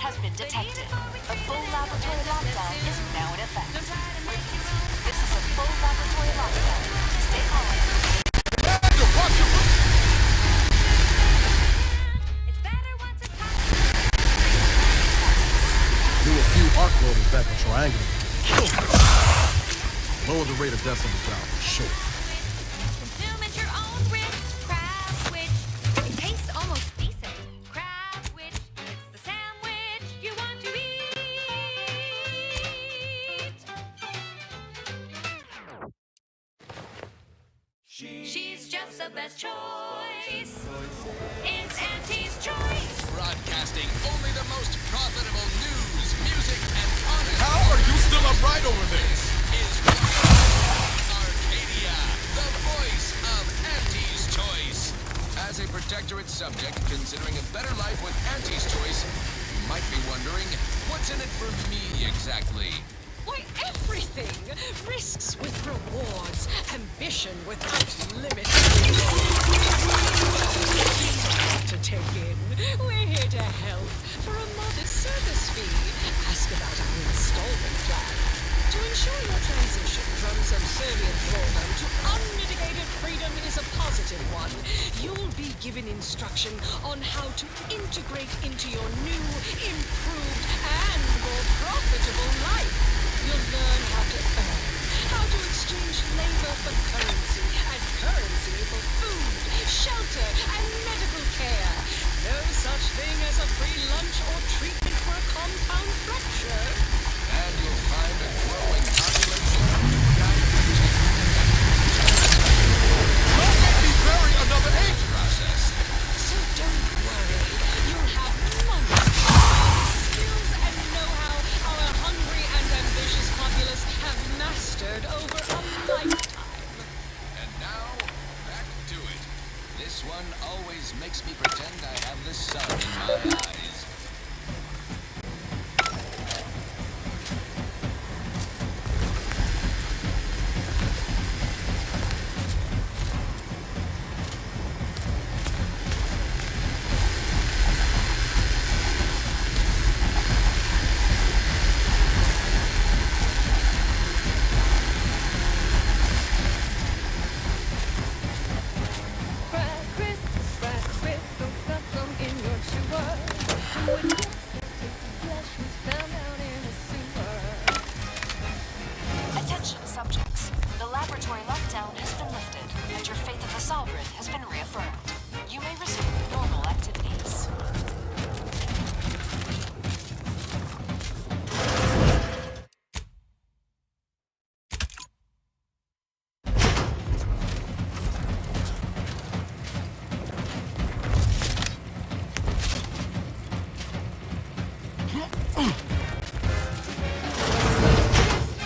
has been detected. A full laboratory lockdown is now in effect. This is a full laboratory lockdown. Stay calm. Do a few arc welders back in Triangle. Lower the rate of deaths on the job, for sure. Consume at your own risk. Crabwich. It tastes almost decent. Crabwich. It's the sandwich you want to eat. She's just the best choice. It's Auntie's Choice. Broadcasting only the most profitable news, music, and honest. How are you still upright over there? Is Arcadia, the voice of Auntie's Choice. As a protectorate subject considering a better life with Auntie's Choice, you might be wondering, what's in it for me exactly? Why, everything! Risks with rewards, ambition without limit. To take in, we're here to help for a modest service fee. Ask about our installment plan. To ensure your transition from subservient thraldom to unmitigated freedom is a positive one. You'll be given instruction on how to integrate into your new, improved, and more profitable life. You'll learn how to earn, how to exchange labor for currency, and currency for food, shelter, and medical care. No such thing as a free lunch or treatment for a compound fracture. And you'll find a growing population to guide Don't make me bury another age process. So don't worry, you'll have money, skills, and know-how our hungry and ambitious populace have mastered over a lifetime. Attention subjects. The laboratory lockdown has been lifted, and your faith in the Sovereign has been reaffirmed. You may resume normal activities.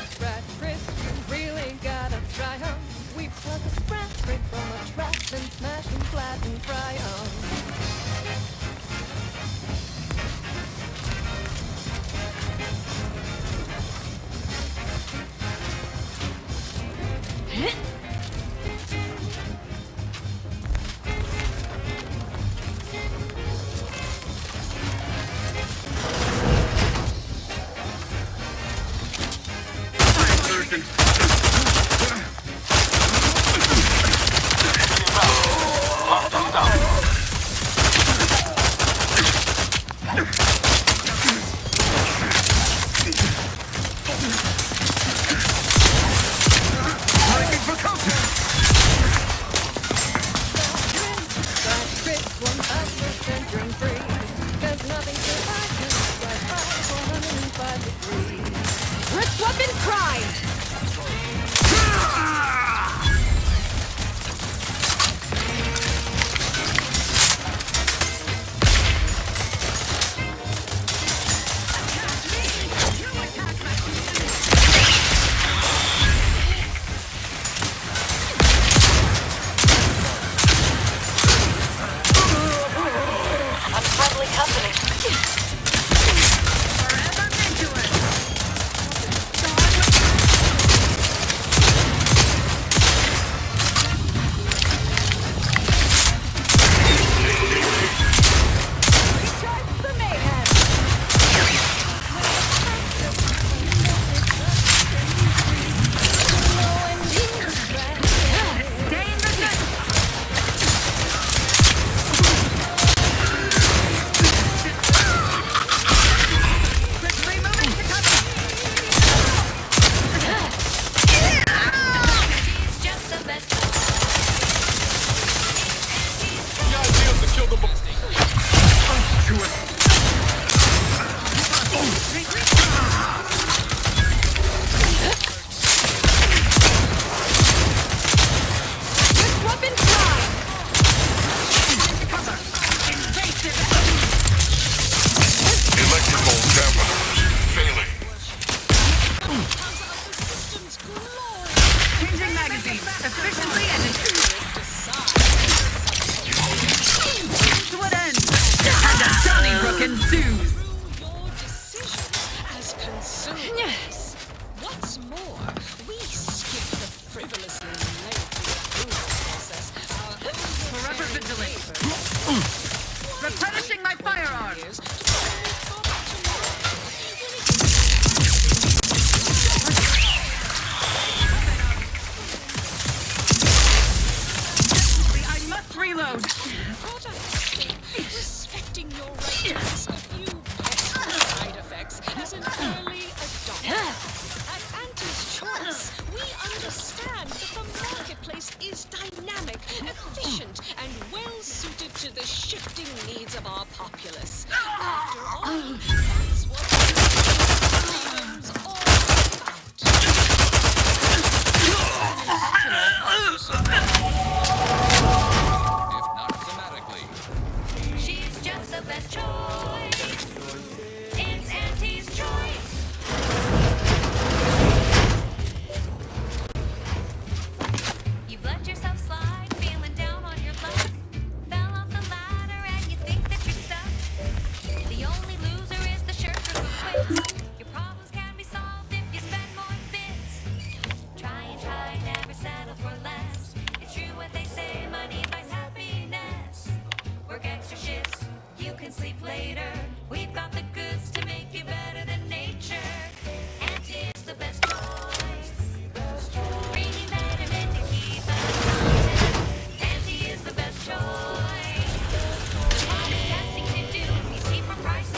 Sprat Chris, you really gotta try 'em. We pluck a sprat straight from a trap, then smash 'em flat and fry 'em. Sprat Chris, 100% germ free. 'Cause nothing survives you like 405 degrees. Rift weapon prime! Unfriendly company. Electrical damage failing. Changing magazine efficiently and to what end? Donnybrook ensues. As consumers. What's more, we skip the frivolously lengthy approval process. Forever vigilant. Replenishing my firearms. I must reload. Respecting your right to risk a few possible side effects as an early adopter. At Auntie's Choice, we understand that the marketplace is dynamic, efficient, and well-suited to the shifting needs of our populace. After all, that's what freedom's all If not thematically. She's just the best choice. It's Auntie's Choice. You've let yourself slide, feeling down on your luck. Fell off the ladder and you think that you're stuck. The only loser is the shirker who quits. Your problems can be solved if you spend more bits. Try, never settle for less. It's true what they say, money buys happiness. Work extra shifts, you can sleep later. We've got the goods to make you better than nature. Auntie is the best choice. Bringing betterment to keep us positive. Auntie is the best choice. Honest testing to do, we cheaper prices.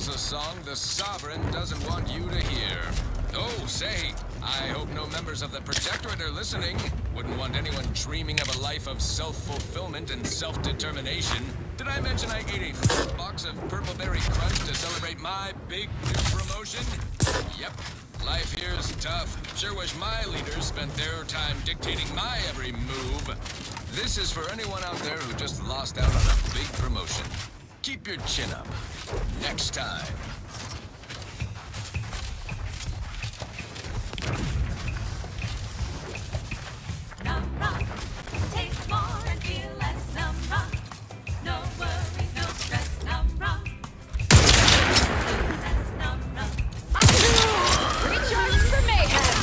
was a song the Sovereign doesn't want you to hear. Oh, say, I hope no members of the Protectorate are listening. Wouldn't want anyone dreaming of a life of self-fulfillment and self-determination. Did I mention I ate a full box of Purple Berry Crunch to celebrate my big new promotion? Yep, life here is tough. Sure wish my leaders spent their time dictating my every move. This is for anyone out there who just lost out on a big promotion. Keep your chin up. Next time. Taste more and feel less Numra. No worries, no stress, Numra. Less Numra. Recharge for mayhem.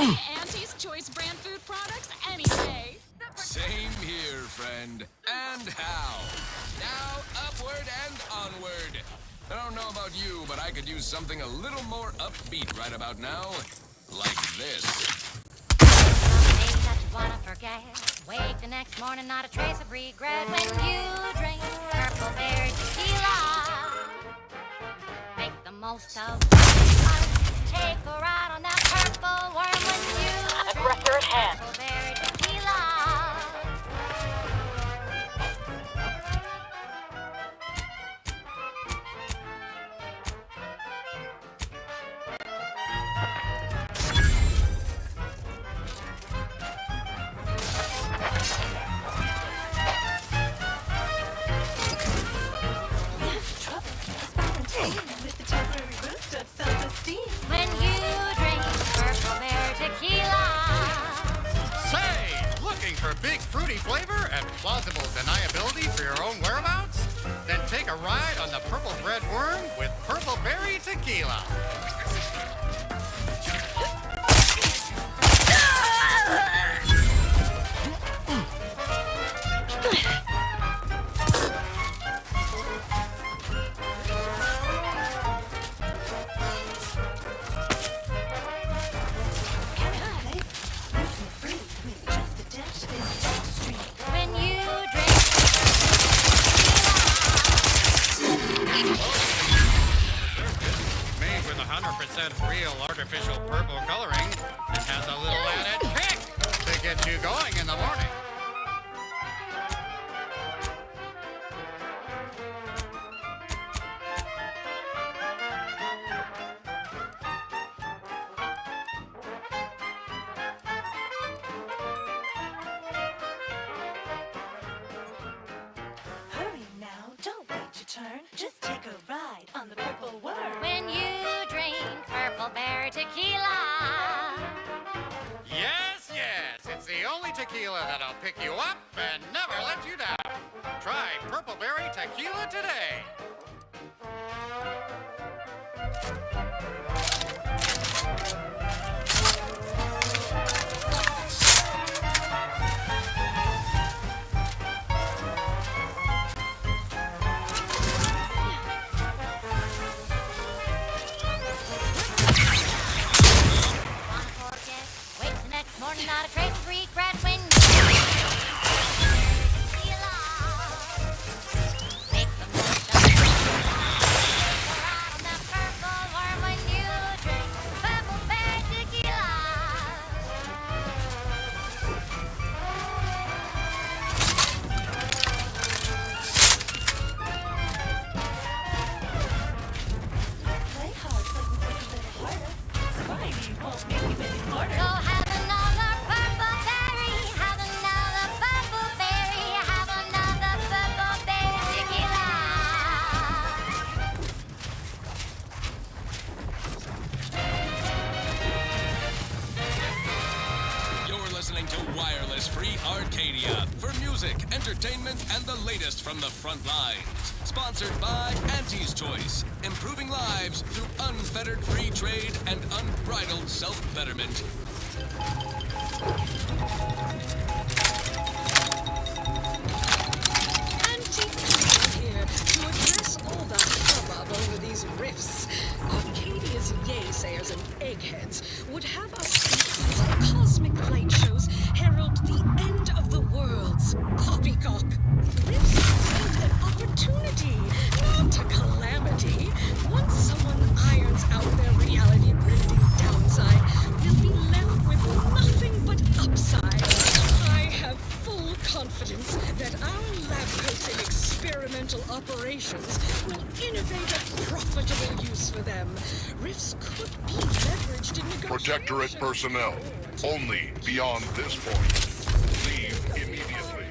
Auntie's Choice brand food products any day. Same here, friend. And how? Now, upward and onward. I don't know about you, but I could use something a little more upbeat right about now. Like this. Days that you wanna forget. Wake the next morning, not a trace of regret when you drink Purple Berry Tequila. Make the most of life. Take a ride on that purple worm when you drink Record hand. Purple Berry Tequila. When you drink Purple Berry Tequila. Say, looking for big fruity flavor and plausible deniability for your own whereabouts? Then take a ride on the Purple Bread Worm with Purple Berry Tequila. When you drink Made with 100% real artificial purple coloring and has a little added kick to get you going in the morning. Hurry now, don't wait your turn. Just take a ride on the Purple Worm. When you drink Purple Berry Tequila. Yes, yes, it's the only tequila that'll pick you up and never let you down. Try Purple Berry Tequila today. Wake the next morning, not a trace of regret when make the most of on that purple worm when you drink Purple Berry Tequila. Play hard so you can make it a little harder. Spidey won't make you any smarter. So have another Purple Berry, have another Purple Berry, have another Purple Berry Tequila. You're listening to Wireless Free Arcadia for music, entertainment, and the latest from the front lines. Sponsored by Auntie's Choice, improving lives through unfettered free trade and unbridled self-betterment. Auntie Cleo here to address all the hubbub over these rifts. Arcadia's naysayers and eggheads would have us think that cosmic light shows herald the end of the worlds. Poppycock. Rifts present an opportunity, not a calamity. Once someone irons out their reality-rending downside, we'll be left with nothing but upside. I have full confidence that our lab coats in experimental operations will innovate a profitable use for them. Rifts could be leveraged in negotiations. Protectorate personnel, only beyond this point. Leave immediately.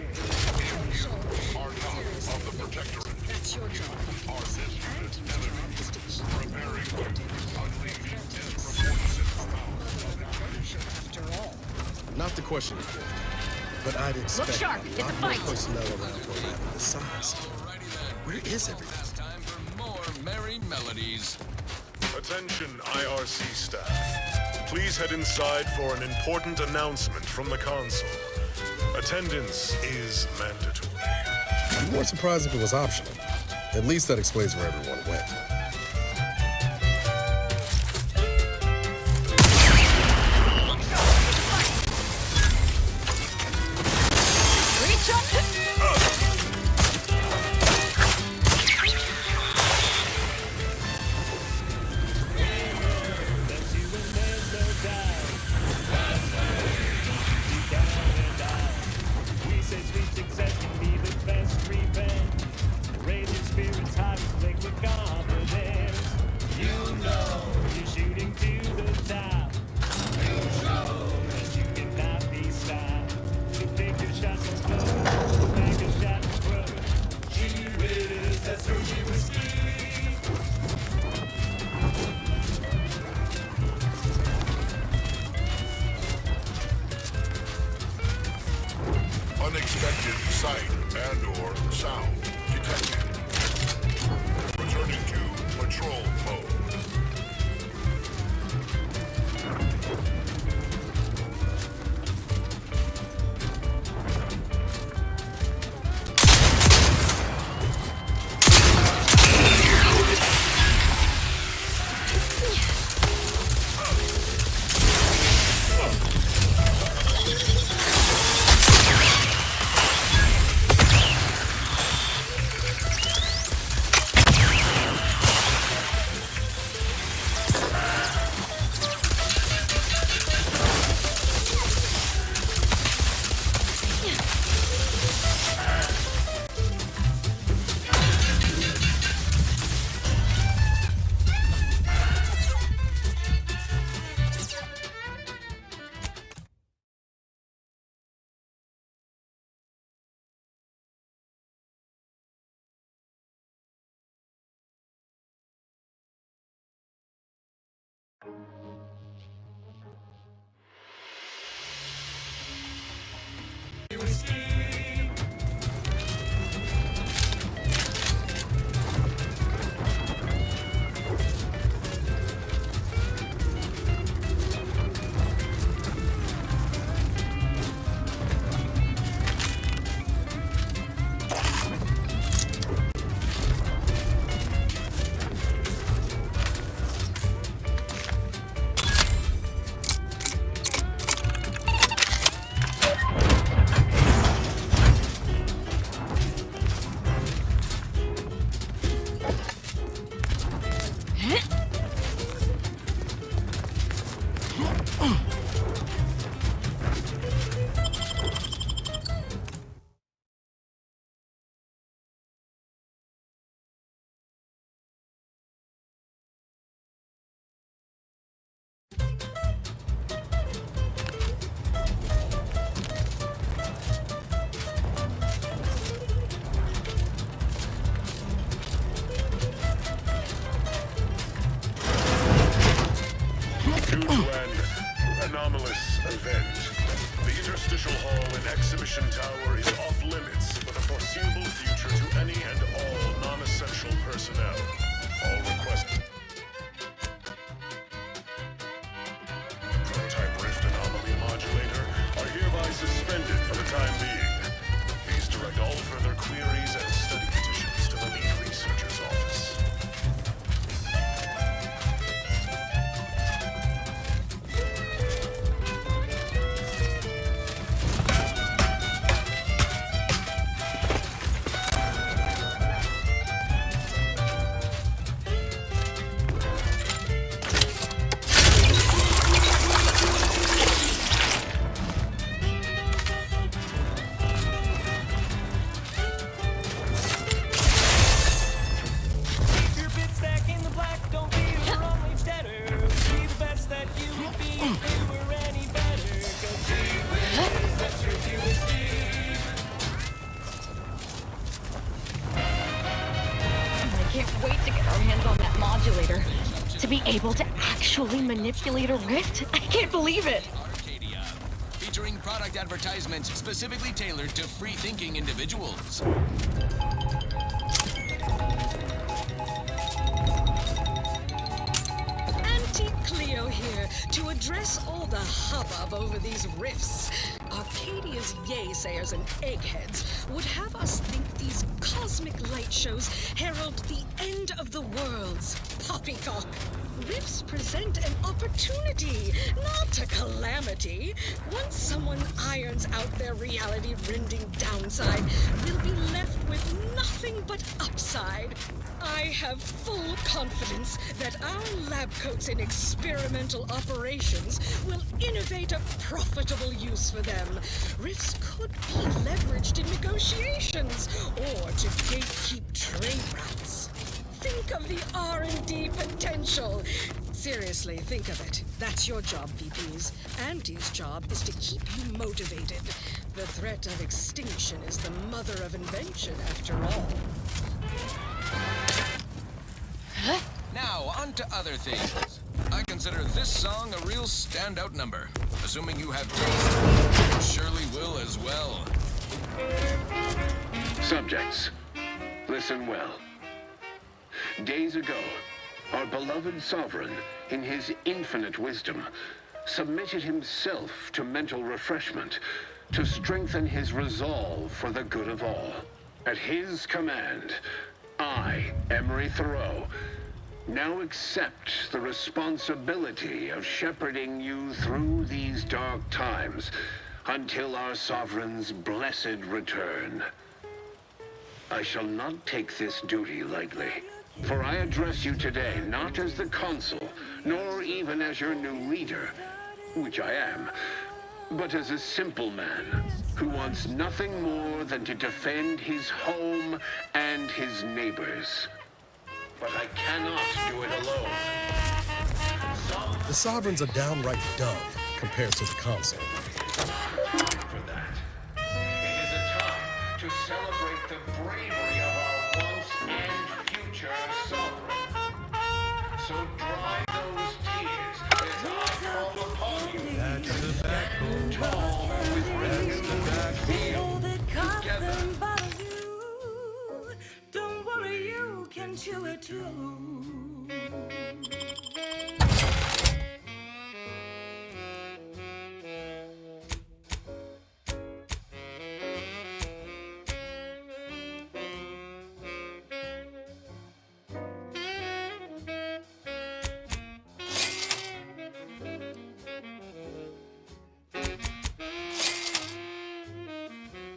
You are not of the Protectorate. That's your job. Are this unit's enemies preparing to unleash After all. Not to question it, but I'd expect sharp, a it's lot a more fight. personnel around for a lab of this size. Where is everyone? Time for more merry melodies. Attention IRC staff. please head inside for an important announcement from the console. Attendance is mandatory. I'm more surprised if it was optional. At least that explains where everyone went. Unexpected sight and/or sound detected. Returning to patrol mode. Anomalous event. The interstitial hall and exhibition tower is off limits for the foreseeable future to any and all non-essential personnel. All requests. Prototype Rift Anomaly Modulator are hereby suspended for the time being. Please direct all further queries and study petitions to the lead researcher's office. To be able to actually manipulate a rift? I can't believe it! Arcadia, featuring product advertisements specifically tailored to free-thinking individuals. Antique Cleo here to address all the hubbub over these rifts. Arcadia's yaysayers and eggheads would have us think these cosmic light shows herald the end of the worlds. Poppycock. Rifts present an opportunity, not a calamity. Once someone irons out their reality-rending downside, we'll be left with nothing but upside. I have full confidence that our lab coats in experimental operations will innovate a profitable use for them. Rifts could be leveraged in negotiations or to gatekeep trade routes. Think of the R&D potential. Seriously, think of it. That's your job, VPs. Andy's job is to keep you motivated. The threat of extinction is the mother of invention, after all. Now, on to other things. I consider this song a real standout number. Assuming you have taste, you surely will as well. Subjects, listen well. Days ago, our beloved sovereign, in his infinite wisdom, submitted himself to mental refreshment to strengthen his resolve for the good of all. At his command, I, Emery Thoreau, now accept the responsibility of shepherding you through these dark times until our sovereign's blessed return. I shall not take this duty lightly, for I address you today not as the consul, nor even as your new leader, which I am, but as a simple man who wants nothing more than to defend his home and his neighbors. But I cannot do it alone. The Sovereign's a downright dove compared to the consul. For that, it is a time to celebrate the bravery of our once and future sovereign. So dry those tears as I call upon you. Stand tall with reverence, feel together. Don't worry, you can chew it too.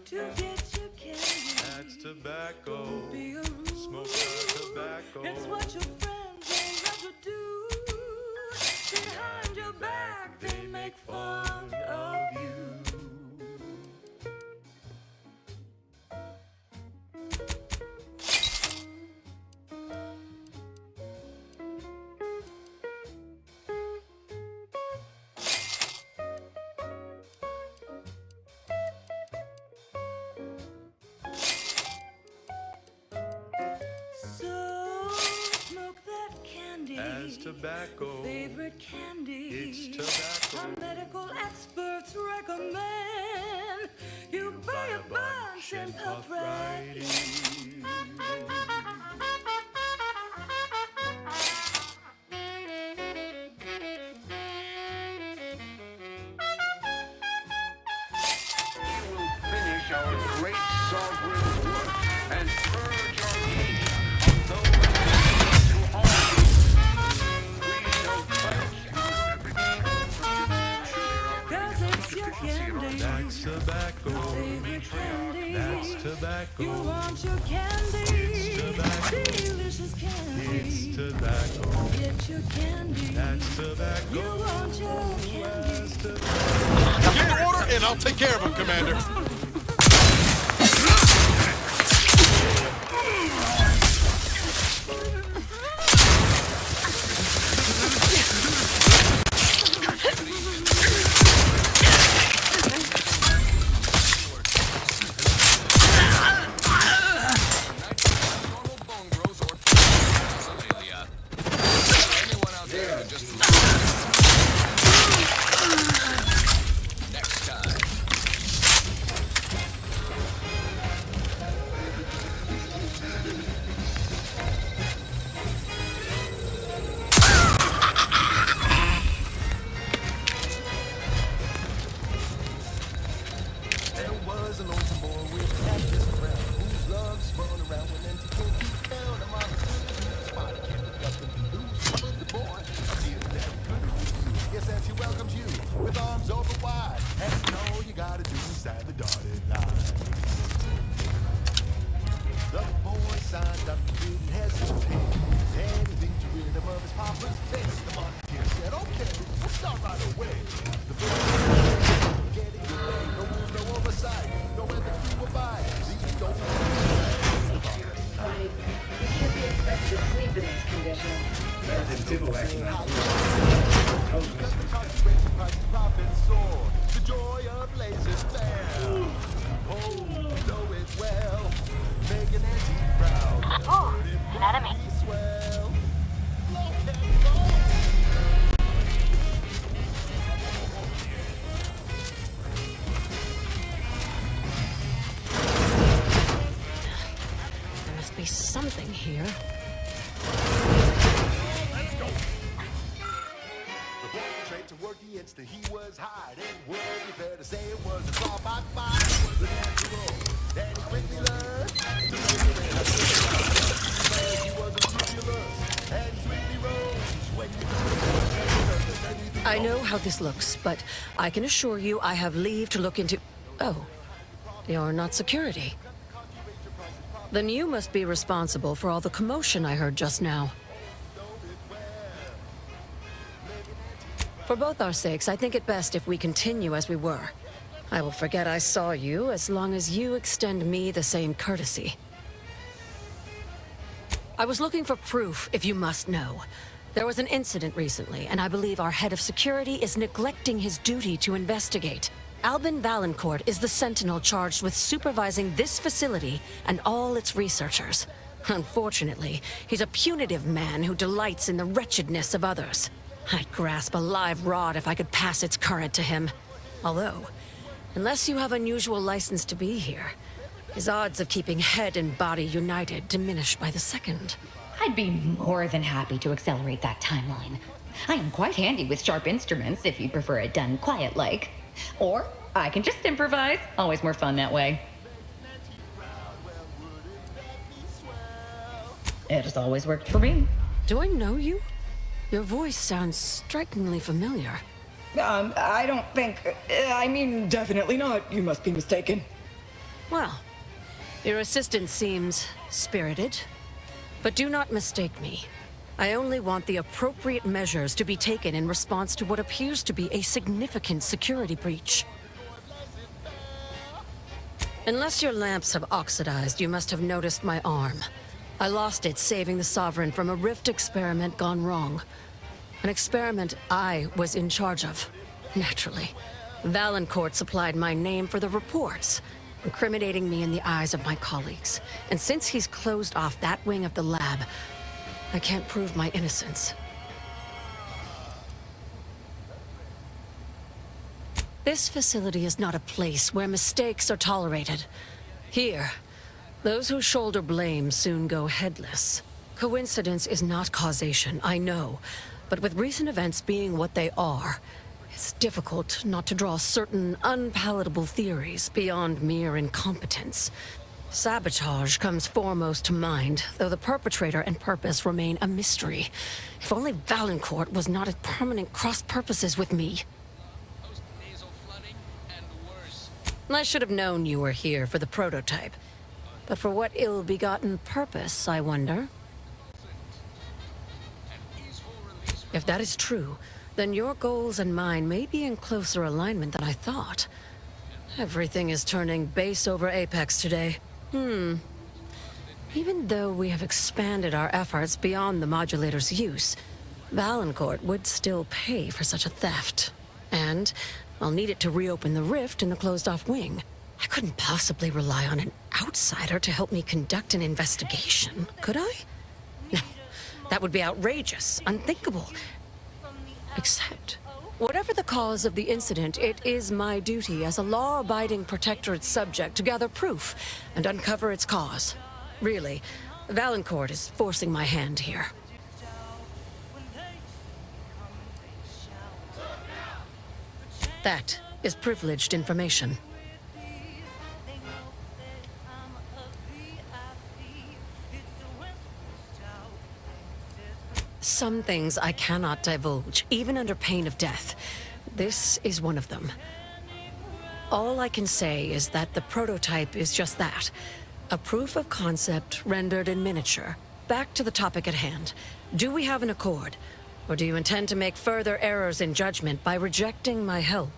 To get your candy, That's tobacco. don't be a rude. Smoke that tobacco. It's what your friends ain't got to do. Behind your back, they make fun of you. So smoke that candy. As tobacco. Favorite candy. It's tobacco. Our medical experts recommend you buy a bunch and puff right in. We will finish our great sovereign's work and purge Arcadia of those who harm you. We shall purge Cause it's your candy. That's tobacco. Favorite candy. That's tobacco. You want your candy. It's tobacco. Delicious candy. It's tobacco. Get your candy. That's tobacco. You want your candy. That's tobacco. Give the order, and I'll take care of him, Commander. Normal bone growth or Somalia. Anyone out there who just next time. beside the dotted line. The boy signed up, didn't hesitate. Anything to rid him of his papa's face. The volunteer said, okay, we'll start right away. The first getting away, no rules, no oversight, no ethics to abide. These don't You can't be expected to sleep in these conditions. The joy of laissez-faire. Oh, you know it well. Make an antique proud. Oh, an enemy. Swell. There must be something here. Let's go. The boy trained to work the instant he was hired. And would be fair to say it was a trial by fire. It was natural. And he quickly learned to make a man happy. He was unscrupulous and sweetly rose when you I know how this looks, but I can assure you I have leave to look into... Oh, you're not security. Then you must be responsible for all the commotion I heard just now. For both our sakes, I think it best if we continue as we were. I will forget I saw you as long as you extend me the same courtesy. I was looking for proof, if you must know. There was an incident recently, and I believe our head of security is neglecting his duty to investigate. Albin Valancourt is the sentinel charged with supervising this facility and all its researchers. Unfortunately, he's a punitive man who delights in the wretchedness of others. I'd grasp a live rod if I could pass its current to him. Although, unless you have unusual license to be here, his odds of keeping head and body united diminish by the second. I'd be more than happy to accelerate that timeline. I am quite handy with sharp instruments if you prefer it done quiet-like. Or I can just improvise. Always more fun that way. It has always worked for me. Do I know you? Your voice sounds strikingly familiar. I don't think... I mean, definitely not. You must be mistaken. Well, your assistant seems spirited. But do not mistake me. I only want the appropriate measures to be taken in response to what appears to be a significant security breach. Unless your lamps have oxidized, you must have noticed my arm. I lost it saving the Sovereign from a rift experiment gone wrong. An experiment I was in charge of, naturally. Valancourt supplied my name for the reports, incriminating me in the eyes of my colleagues. And since he's closed off that wing of the lab, I can't prove my innocence. This facility is not a place where mistakes are tolerated. Here, those who shoulder blame soon go headless. Coincidence is not causation, I know. But with recent events being what they are, it's difficult not to draw certain unpalatable theories beyond mere incompetence. Sabotage comes foremost to mind, though the perpetrator and purpose remain a mystery. If only Valancourt was not at permanent cross-purposes with me. I should have known you were here for the prototype. But for what ill-begotten purpose, I wonder? If that is true, then your goals and mine may be in closer alignment than I thought. Everything is turning base over apex today. Even though we have expanded our efforts beyond the modulator's use, Valancourt would still pay for such a theft. And I'll need it to reopen the rift in the closed-off wing. I couldn't possibly rely on an outsider to help me conduct an investigation, could I? No, that would be outrageous, unthinkable. Except, whatever the cause of the incident, it is my duty as a law-abiding Protectorate subject to gather proof and uncover its cause. Really, Valancourt is forcing my hand here. That is privileged information. Some things I cannot divulge, even under pain of death. This is one of them. All I can say is that the prototype is just that. A proof of concept rendered in miniature. Back to the topic at hand. Do we have an accord? Or do you intend to make further errors in judgment by rejecting my help?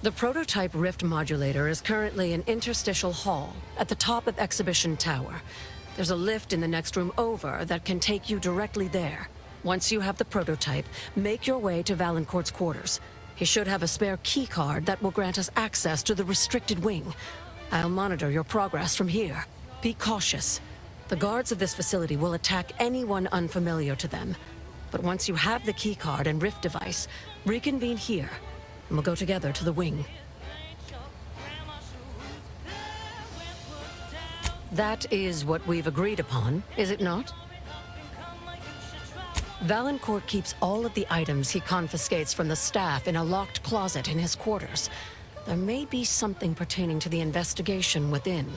The prototype Rift modulator is currently in Interstitial Hall, at the top of Exhibition Tower. There's a lift in the next room over that can take you directly there. Once you have the prototype, make your way to Valancourt's quarters. He should have a spare key card that will grant us access to the restricted wing. I'll monitor your progress from here. Be cautious. The guards of this facility will attack anyone unfamiliar to them. But once you have the key card and Rift device, reconvene here, and we'll go together to the wing. That is what we've agreed upon, is it not? Valancourt keeps all of the items he confiscates from the staff in a locked closet in his quarters. There may be something pertaining to the investigation within.